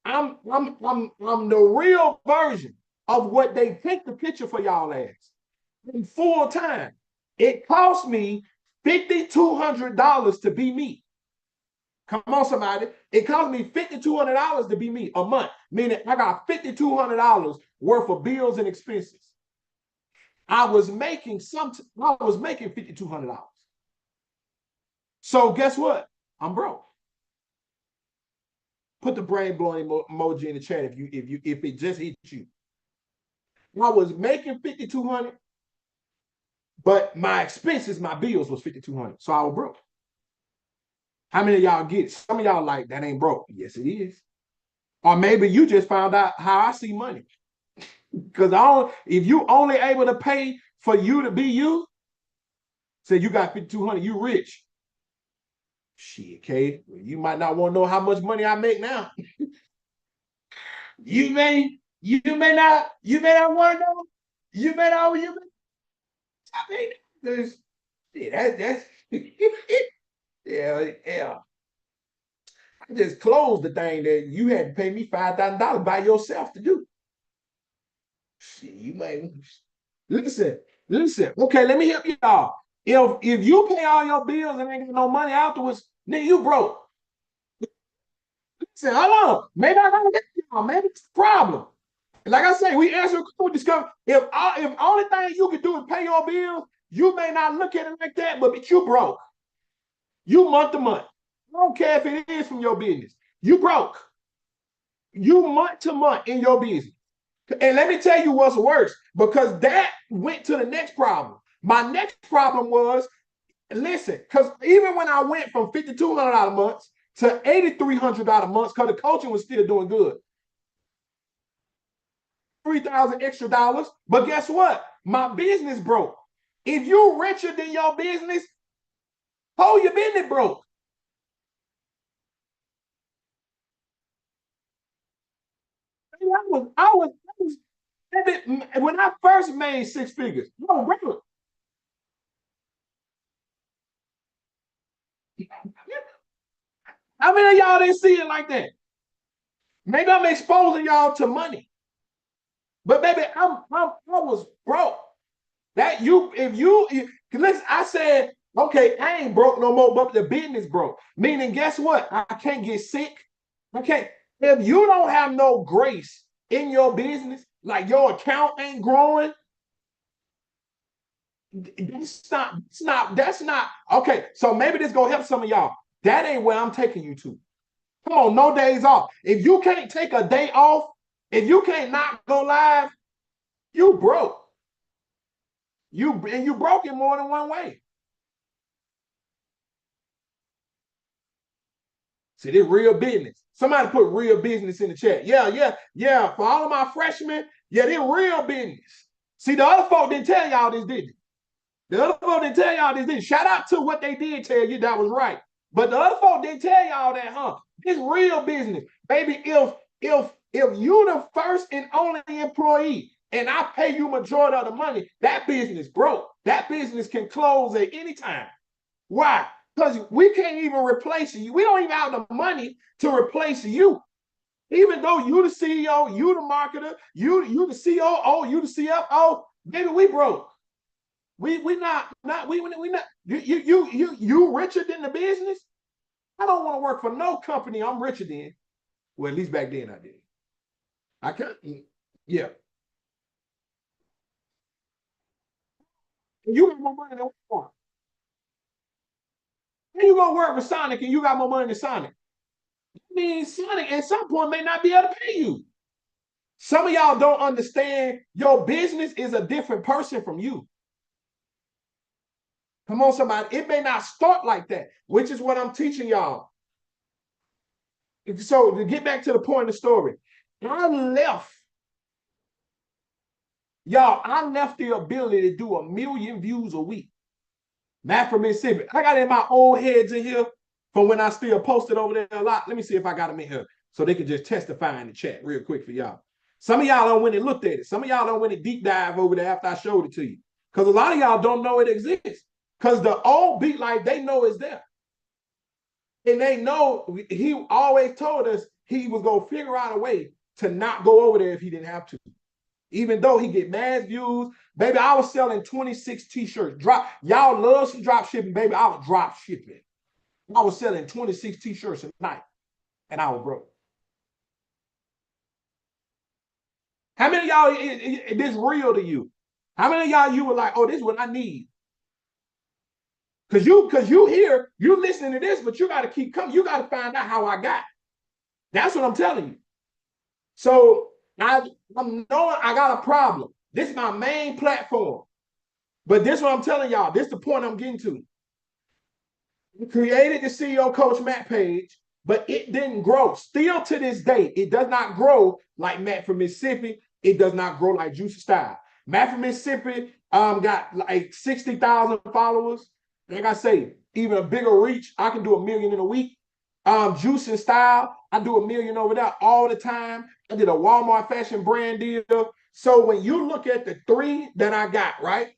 I'm the real version of what they take the picture for y'all as. In full time, it cost me $5,200 to be me. Come on, somebody. It cost me $5,200 to be me a month, meaning I got $5,200 worth of bills and expenses. I was making $5,200. So guess what? I'm broke. Put the brain blowing emoji in the chat if it just hit you. I was making $5,200, but my expenses, my bills was $5,200. So I was broke. How many of y'all get it? Some of y'all like that ain't broke. Yes, it is. Or maybe you just found out how I see money. Because if you only able to pay for you to be you, say you got $5,200, you rich. Shit, okay. You might not want to know how much money I make now. you may not want to know. You may not. I mean, that's yeah. I just closed the thing that you had to pay me $5,000 by yourself to do. Shit, you may listen. Okay, let me help y'all. If you pay all your bills and ain't got no money afterwards, then you broke. Listen, hold on. Maybe I gotta get y'all. Maybe it's a problem. Like I say, we answer with discover. If only thing you can do is pay your bills, you may not look at it like that, but you broke. You month to month. I don't care if it is from your business. You broke. You month to month in your business. And let me tell you what's worse, because that went to the next problem. My next problem was, listen, because even when I went from $5,200 months to $8,300 months, because the coaching was still doing good, 3,000 extra dollars. But guess what? My business broke. If you're richer than your business, hold your business broke. I was when I first made six figures. No, regular. How many of y'all didn't see it like that? Maybe I'm exposing y'all to money, but baby, I was broke. That you, listen, I said, okay, I ain't broke no more, but the business broke. Meaning, guess what? I can't get sick. I can't. If you don't have no grace in your business, like your account ain't growing, that's not okay. So maybe this gonna help some of y'all. That ain't where I'm taking you to. Come on, no days off. If you can't take a day off, if you can't not go live, you broke. You broke in more than one way. See, this real business. Somebody put real business in the chat. Yeah, yeah, yeah. For all of my freshmen, yeah, they're real business. See, the other folk didn't tell y'all this, did they? The other folk didn't tell y'all this, did they? Shout out to what they did tell you that was right. But the other folk didn't tell y'all that, huh? It's real business. Baby, if you the first and only employee and I pay you majority of the money, that business broke. That business can close at any time. Why? Because we can't even replace you. We don't even have the money to replace you. Even though you the CEO, you the marketer, you the COO, you the CFO, maybe we broke. We not we not you richer than the business. I don't want to work for no company I'm richer than. Well, at least back then I did. I can't. Yeah. You got more money than Walmart. And you gonna work for Sonic and you got more money than Sonic. I mean, Sonic at some point may not be able to pay you. Some of y'all don't understand your business is a different person from you. Come on, somebody. It may not start like that, which is what I'm teaching y'all. So to get back to the point of the story, I left the ability to do 1 million views a week. Matt from Mississippi. I got in my old heads in here from when I still posted over there a lot. Let me see if I got them in here so they can just testify in the chat real quick for y'all. Some of y'all don't went and looked at it. Some of y'all don't went and deep dive over there after I showed it to you. Because a lot of y'all don't know it exists. Because the old Beat Life, they know it's there. And they know he always told us he was going to figure out a way to not go over there if he didn't have to. Even though he get mad views, baby, I was selling 26 t-shirts. Y'all love some drop shipping, baby. I was drop shipping. I was selling 26 t-shirts a night, and I was broke. How many of y'all, this real to you? How many of y'all you were like, oh, this is what I need? Because you here, you listening to this, but you got to keep coming. You got to find out how I got. That's what I'm telling you. So I'm knowing I got a problem. This is my main platform. But this is what I'm telling y'all. This is the point I'm getting to. We created the CEO Coach Matt page, but it didn't grow. Still to this day, it does not grow like Matt from Mississippi. It does not grow like Juicy Style. Matt from Mississippi got like 60,000 followers. Like I say, even a bigger reach. I can do 1 million in a week. Juicy Style, I do 1 million over there all the time. I did a Walmart fashion brand deal. So when you look at the 3 that I got, right?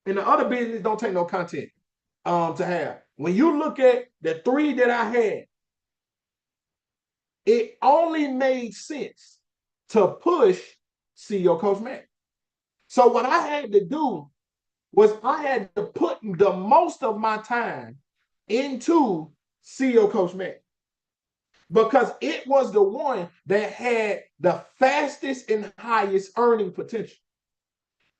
And the other business don't take no content to have. When you look at the 3 that I had, it only made sense to push CEO Coach Matt. So what I had to do was I had to put the most of my time into CEO Coach Matt because it was the one that had the fastest and highest earning potential.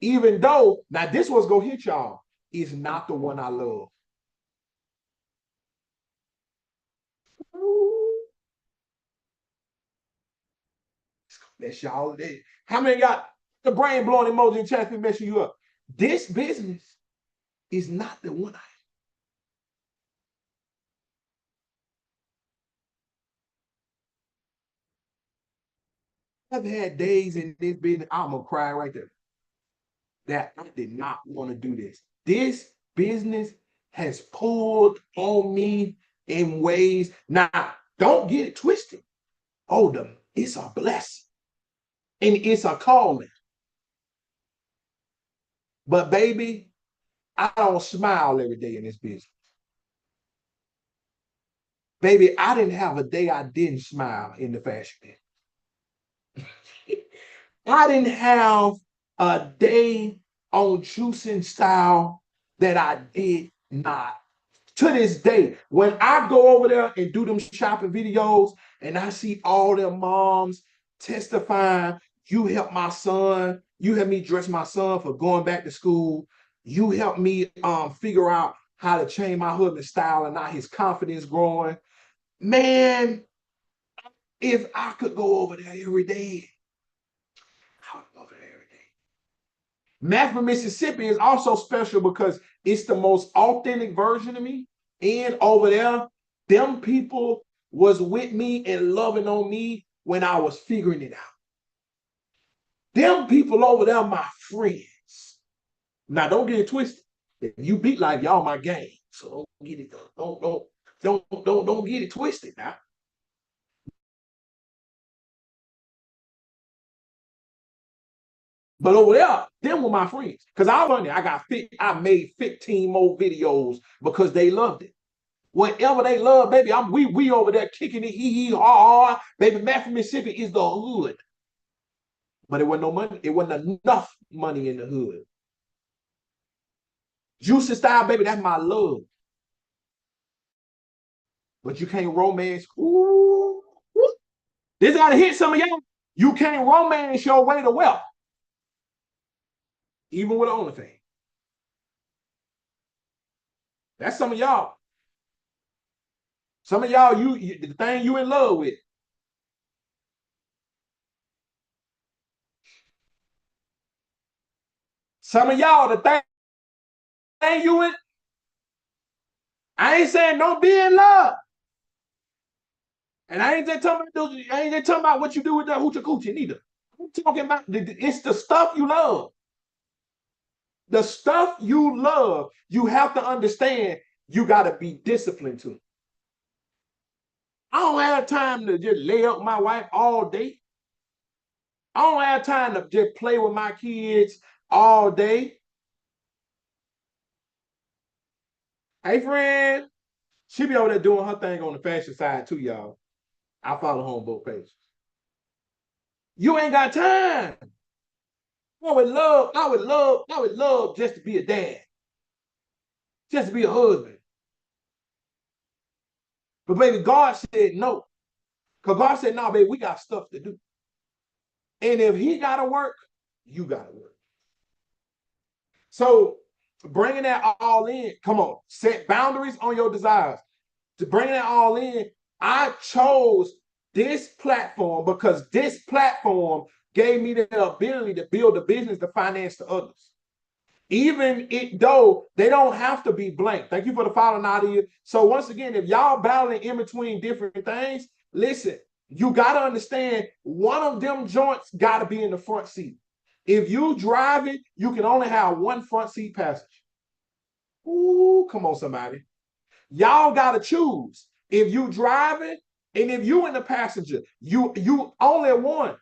Even though, now this was going to hit y'all, is not the one I love. That's y'all. How many got the brain blowing emoji and chat been messing you up? This business is not the one I've had days in this business. I'm gonna cry right there. That I did not want to do this. This business has pulled on me in ways. Now, don't get it twisted. Oh, it's a blessing. And it's a calling. But baby, I don't smile every day in this business. Baby, I didn't have a day I didn't smile in the fashion business. I didn't have a day on Juicing Style that I did not. To this day, when I go over there and do them shopping videos and I see all their moms testifying, you helped my son, you helped me dress my son for going back to school, you helped me figure out how to change my husband's style and now his confidence growing. Man, if I could go over there every day, I would go over there every day. Matt from Mississippi is also special because it's the most authentic version of me. And over there, them people was with me and loving on me when I was figuring it out. Them people over there are my friends. Now, don't get it twisted. If you beat life, y'all my gang. So don't get it, don't get it twisted now. But over there, them were my friends. Because I made 15 more videos because they loved it. Whatever they love, baby, we over there kicking it, hee hee, ha ha. Baby, Matthew, Mississippi is the hood. But it wasn't no money, it wasn't enough money in the hood. Juicy style, baby, that's my love. But you can't romance. Ooh, ooh. This gotta hit some of y'all. You can't romance your way to wealth. Even with OnlyFans. That's some of y'all. Some of y'all, the thing you in love with. Some of y'all, the thing you in. I ain't saying don't be in love. And I ain't just talking about what you do with that hoochie coochie neither. I'm talking about it's the stuff you love. The stuff you love, you have to understand you got to be disciplined to. I don't have time to just lay up my wife all day. I don't have time to just play with my kids all day. Hey, friend, she be over there doing her thing on the fashion side too, y'all. I follow her on both pages. You ain't got time. I would love just to be a dad. Just to be a husband. But baby, God said no. Because God said, no, baby, we got stuff to do. And if he got to work, you got to work. So bringing that all in, come on, set boundaries on your desires. To bring that all in, I chose this platform because this platform gave me the ability to build a business to finance to others. Even though they don't have to be blank. Thank you for the following out here. So once again, if y'all battling in between different things, listen, you got to understand one of them joints got to be in the front seat. If you drive it, you can only have one front seat passenger. Ooh, come on, somebody. Y'all got to choose. If you driving and if you in the passenger, you only one.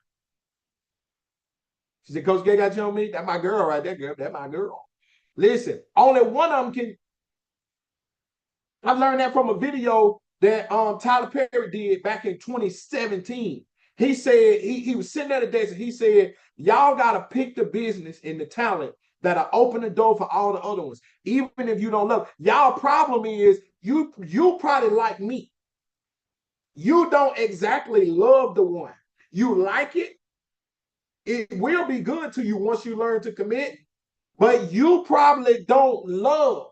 She said, Coach K got you on me? That's my girl right there, girl. That's my girl. Listen, only one of them can. I learned that from a video that Tyler Perry did back in 2017. He said, he was sitting at a desk and he said, y'all got to pick the business and the talent that'll open the door for all the other ones. Even if you don't love. Y'all problem is you probably like me. You don't exactly love the one. You like it. It will be good to you once you learn to commit, but you probably don't love.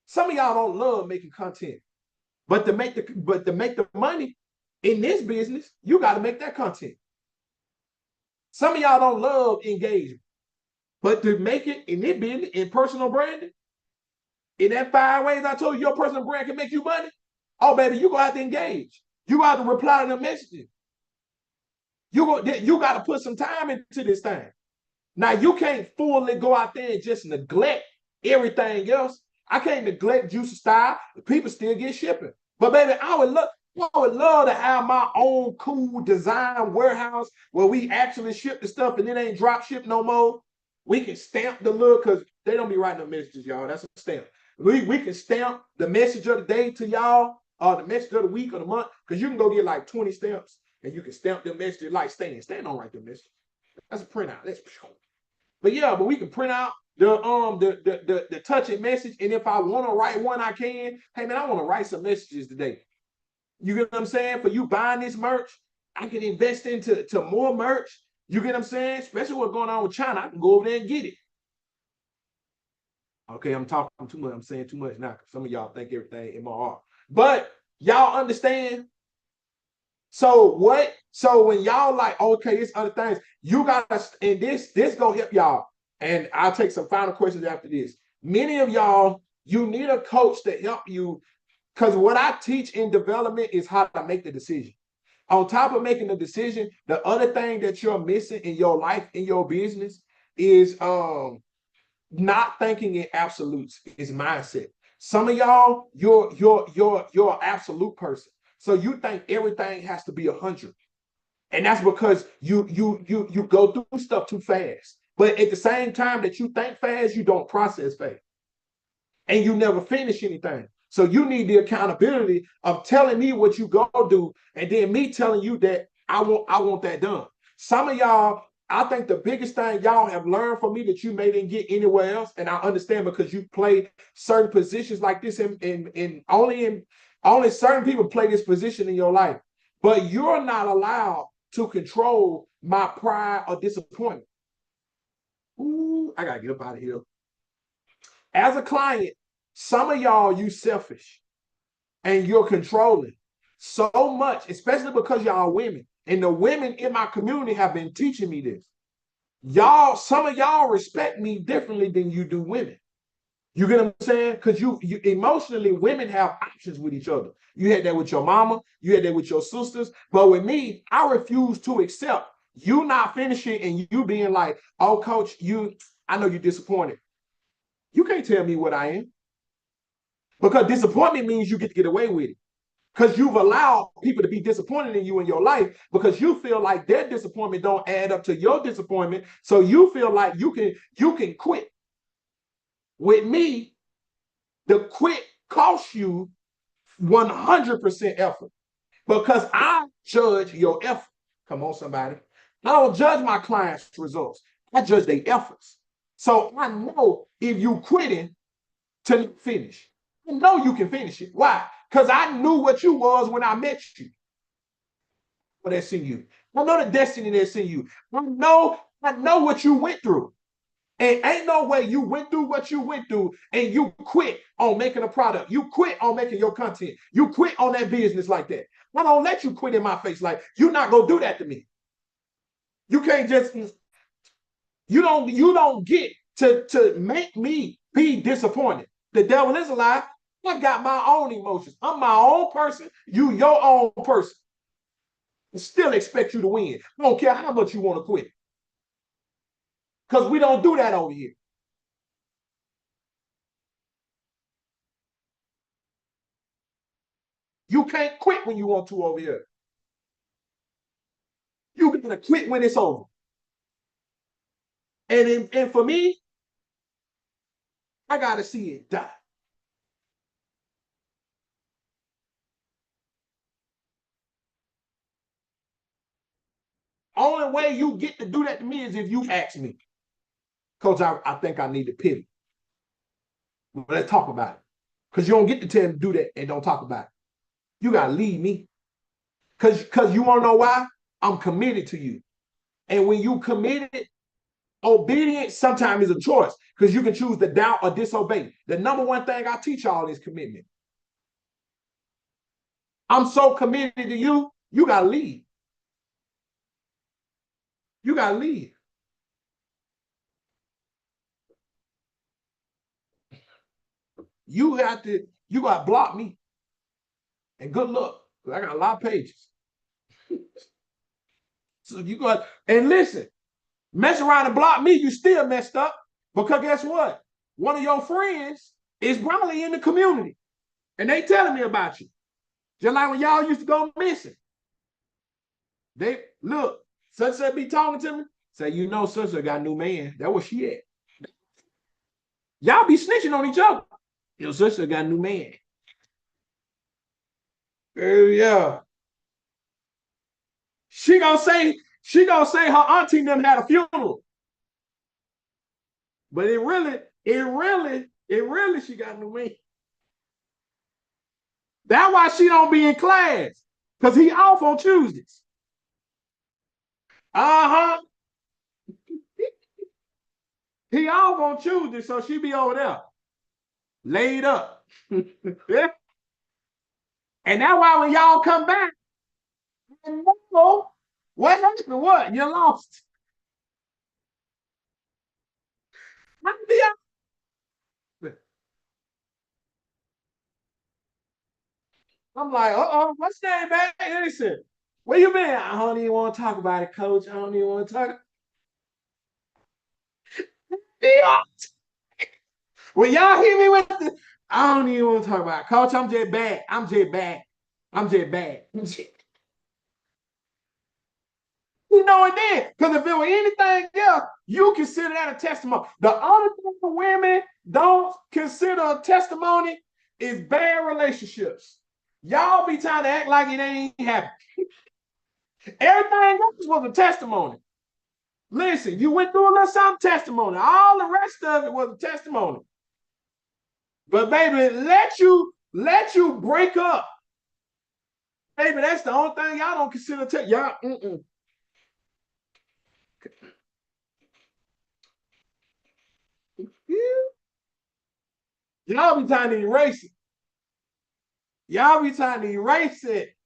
Some of y'all don't love making content, but to make the money in this business, you got to make that content. Some of y'all don't love engagement, but to make it in this business, in personal branding, in that 5 ways I told you your personal brand can make you money. Oh, baby, you gonna have to engage. You got to reply to the messages. You got to put some time into this thing. Now, you can't fully go out there and just neglect everything else. I can't neglect Juicy Style. People still get shipping. But, baby, I would love to have my own cool design warehouse where we actually ship the stuff and it ain't drop ship no more. We can stamp the look because they don't be writing no messages, y'all. That's a stamp. We can stamp the message of the day to y'all, or the message of the week or the month, because you can go get like 20 stamps and you can stamp them messages like Stan. Stan don't write them messages. That's a printout. But yeah, but we can print out the touching message. And if I want to write one, I can. Hey man, I want to write some messages today. You get what I'm saying? For you buying this merch, I can invest into more merch. You get what I'm saying? Especially what's going on with China. I can go over there and get it. Okay, I'm talking too much. I'm saying too much now because some of y'all think everything in my heart. But y'all understand? So what? So when y'all like, okay, it's other things, you gotta, and this gonna help y'all. And I'll take some final questions after this. Many of y'all, you need a coach to help you Because what I teach in development is how to make the decision. On top of making the decision, the other thing that you're missing in your life, in your business, is not thinking in absolutes, is mindset. Some of y'all, you're an absolute person. So you think everything has to be 100. And that's because you go through stuff too fast. But at the same time that you think fast, you don't process fast. And you never finish anything. So you need the accountability of telling me what you go do, and then me telling you that I want that done. Some of y'all, I think the biggest thing y'all have learned from me that you may didn't get anywhere else, and I understand because you played certain positions like this in only certain people play this position in your life, but you're not allowed to control my pride or disappointment. Ooh, I gotta get up out of here. As a client, some of y'all, you selfish and you're controlling so much, especially because y'all women. And the women in my community have been teaching me this. Y'all, some of y'all respect me differently than you do women. You get what I'm saying? Because you emotionally, women have options with each other. You had that with your mama, you had that with your sisters. But with me, I refuse to accept you not finishing and you being like, oh, coach, I know you're disappointed. You can't tell me what I am. Because disappointment means you get to get away with it. Because you've allowed people to be disappointed in you in your life because you feel like their disappointment don't add up to your disappointment. So you feel like you can quit. With me, the quit costs you 100% effort because I judge your effort. Come on, somebody. I don't judge my clients' results. I judge their efforts. So I know if you quitting to finish. I know you can finish it. Why? Because I knew what you was when I met you. What that's in you. I know the destiny that's in you. I know what you went through. And ain't no way you went through what you went through and you quit on making a product. You quit on making your content. You quit on that business like that. I don't let you quit in my face. Like, you're not gonna do that to me. You can't just you don't get to make me be disappointed. The devil is a lie. I've got my own emotions. I'm my own person. You your own person. I still expect you to win. I don't care how much you want to quit. Because we don't do that over here. You can't quit when you want to over here. You gotta quit when it's over. And for me, I gotta see it die. Only way you get to do that to me is if you ask me. Coach, I think I need to pivot. Well, let's talk about it. Because you don't get to tell him to do that and don't talk about it. You gotta leave me. Because you wanna know why? I'm committed to you. And when you committed, obedience sometimes is a choice because you can choose to doubt or disobey. The number one thing I teach y'all is commitment. I'm so committed to you, you gotta leave. You gotta leave. You gotta block me. And good luck. I got a lot of pages. So you got and listen, mess around and block me, you still messed up. Because guess what? One of your friends is probably in the community and they telling me about you. Just like when y'all used to go missing. They look, such and be talking to me. Say, such got a new man. That was she at. Y'all be snitching on each other. Such got a new man. Yeah. She gonna say her auntie them had a funeral. But it really, she got a new man. That's why she don't be in class. Because he off on Tuesdays. Uh-huh. He off on Tuesday, so she be over there. Laid up. And that's why when y'all come back, what happened? What? You lost. I'm like, what's that, man? Listen, where you been? I don't even want to talk about it, coach. I don't even want to talk. Yeah. When y'all hear me with the, I don't even want to talk about it. Coach, I'm just bad. I'm just bad. I'm just bad. You know it then. Because if it were anything else, you consider that a testimony. The only thing the women don't consider a testimony is bad relationships. Y'all be trying to act like it ain't happening. Everything else was a testimony. Listen, you went through a little something testimony. All the rest of it was a testimony. But baby, let you break up. Baby, that's the only thing y'all don't consider y'all. Y'all be trying to erase it. Y'all be trying to erase it.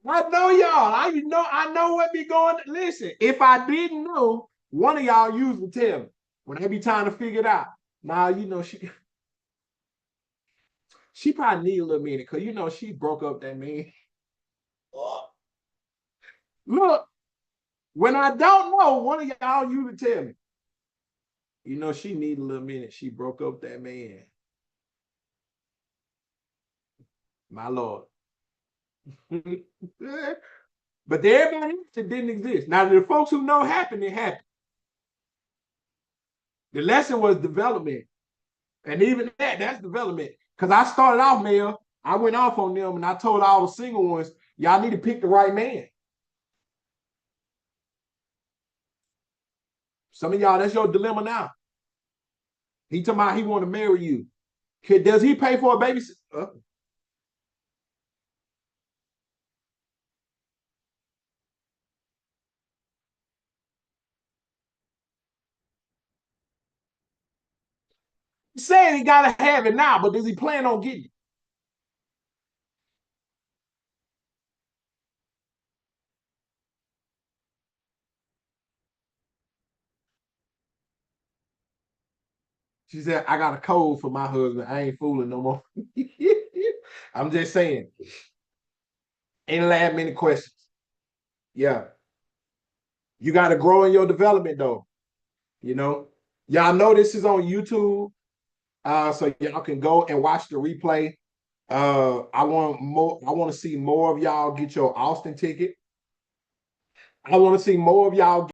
I know y'all. I know what be going. Listen, if I didn't know, one of y'all usually tell me when they be trying to figure it out. Now she probably need a little minute because she broke up that man. Look, when I don't know, one of y'all usually tell me. She need a little minute. She broke up that man. My Lord. But everybody else, it didn't exist. Now, the folks who know happened, it happened. The lesson was development. And even that's development. Because I started off, Mel, I went off on them and I told all the single ones, y'all need to pick the right man. Some of y'all, that's your dilemma now. He talking about he want to marry you. Does he pay for a babysitter? He's saying he gotta have it now, but does he plan on getting it? She said, I got a code for my husband. I ain't fooling no more. I'm just saying. Any last minute questions? Yeah. You got to grow in your development though. You know, y'all know this is on YouTube. So y'all can go and watch the replay. I want to see more of y'all get your Austin ticket. I want to see more of y'all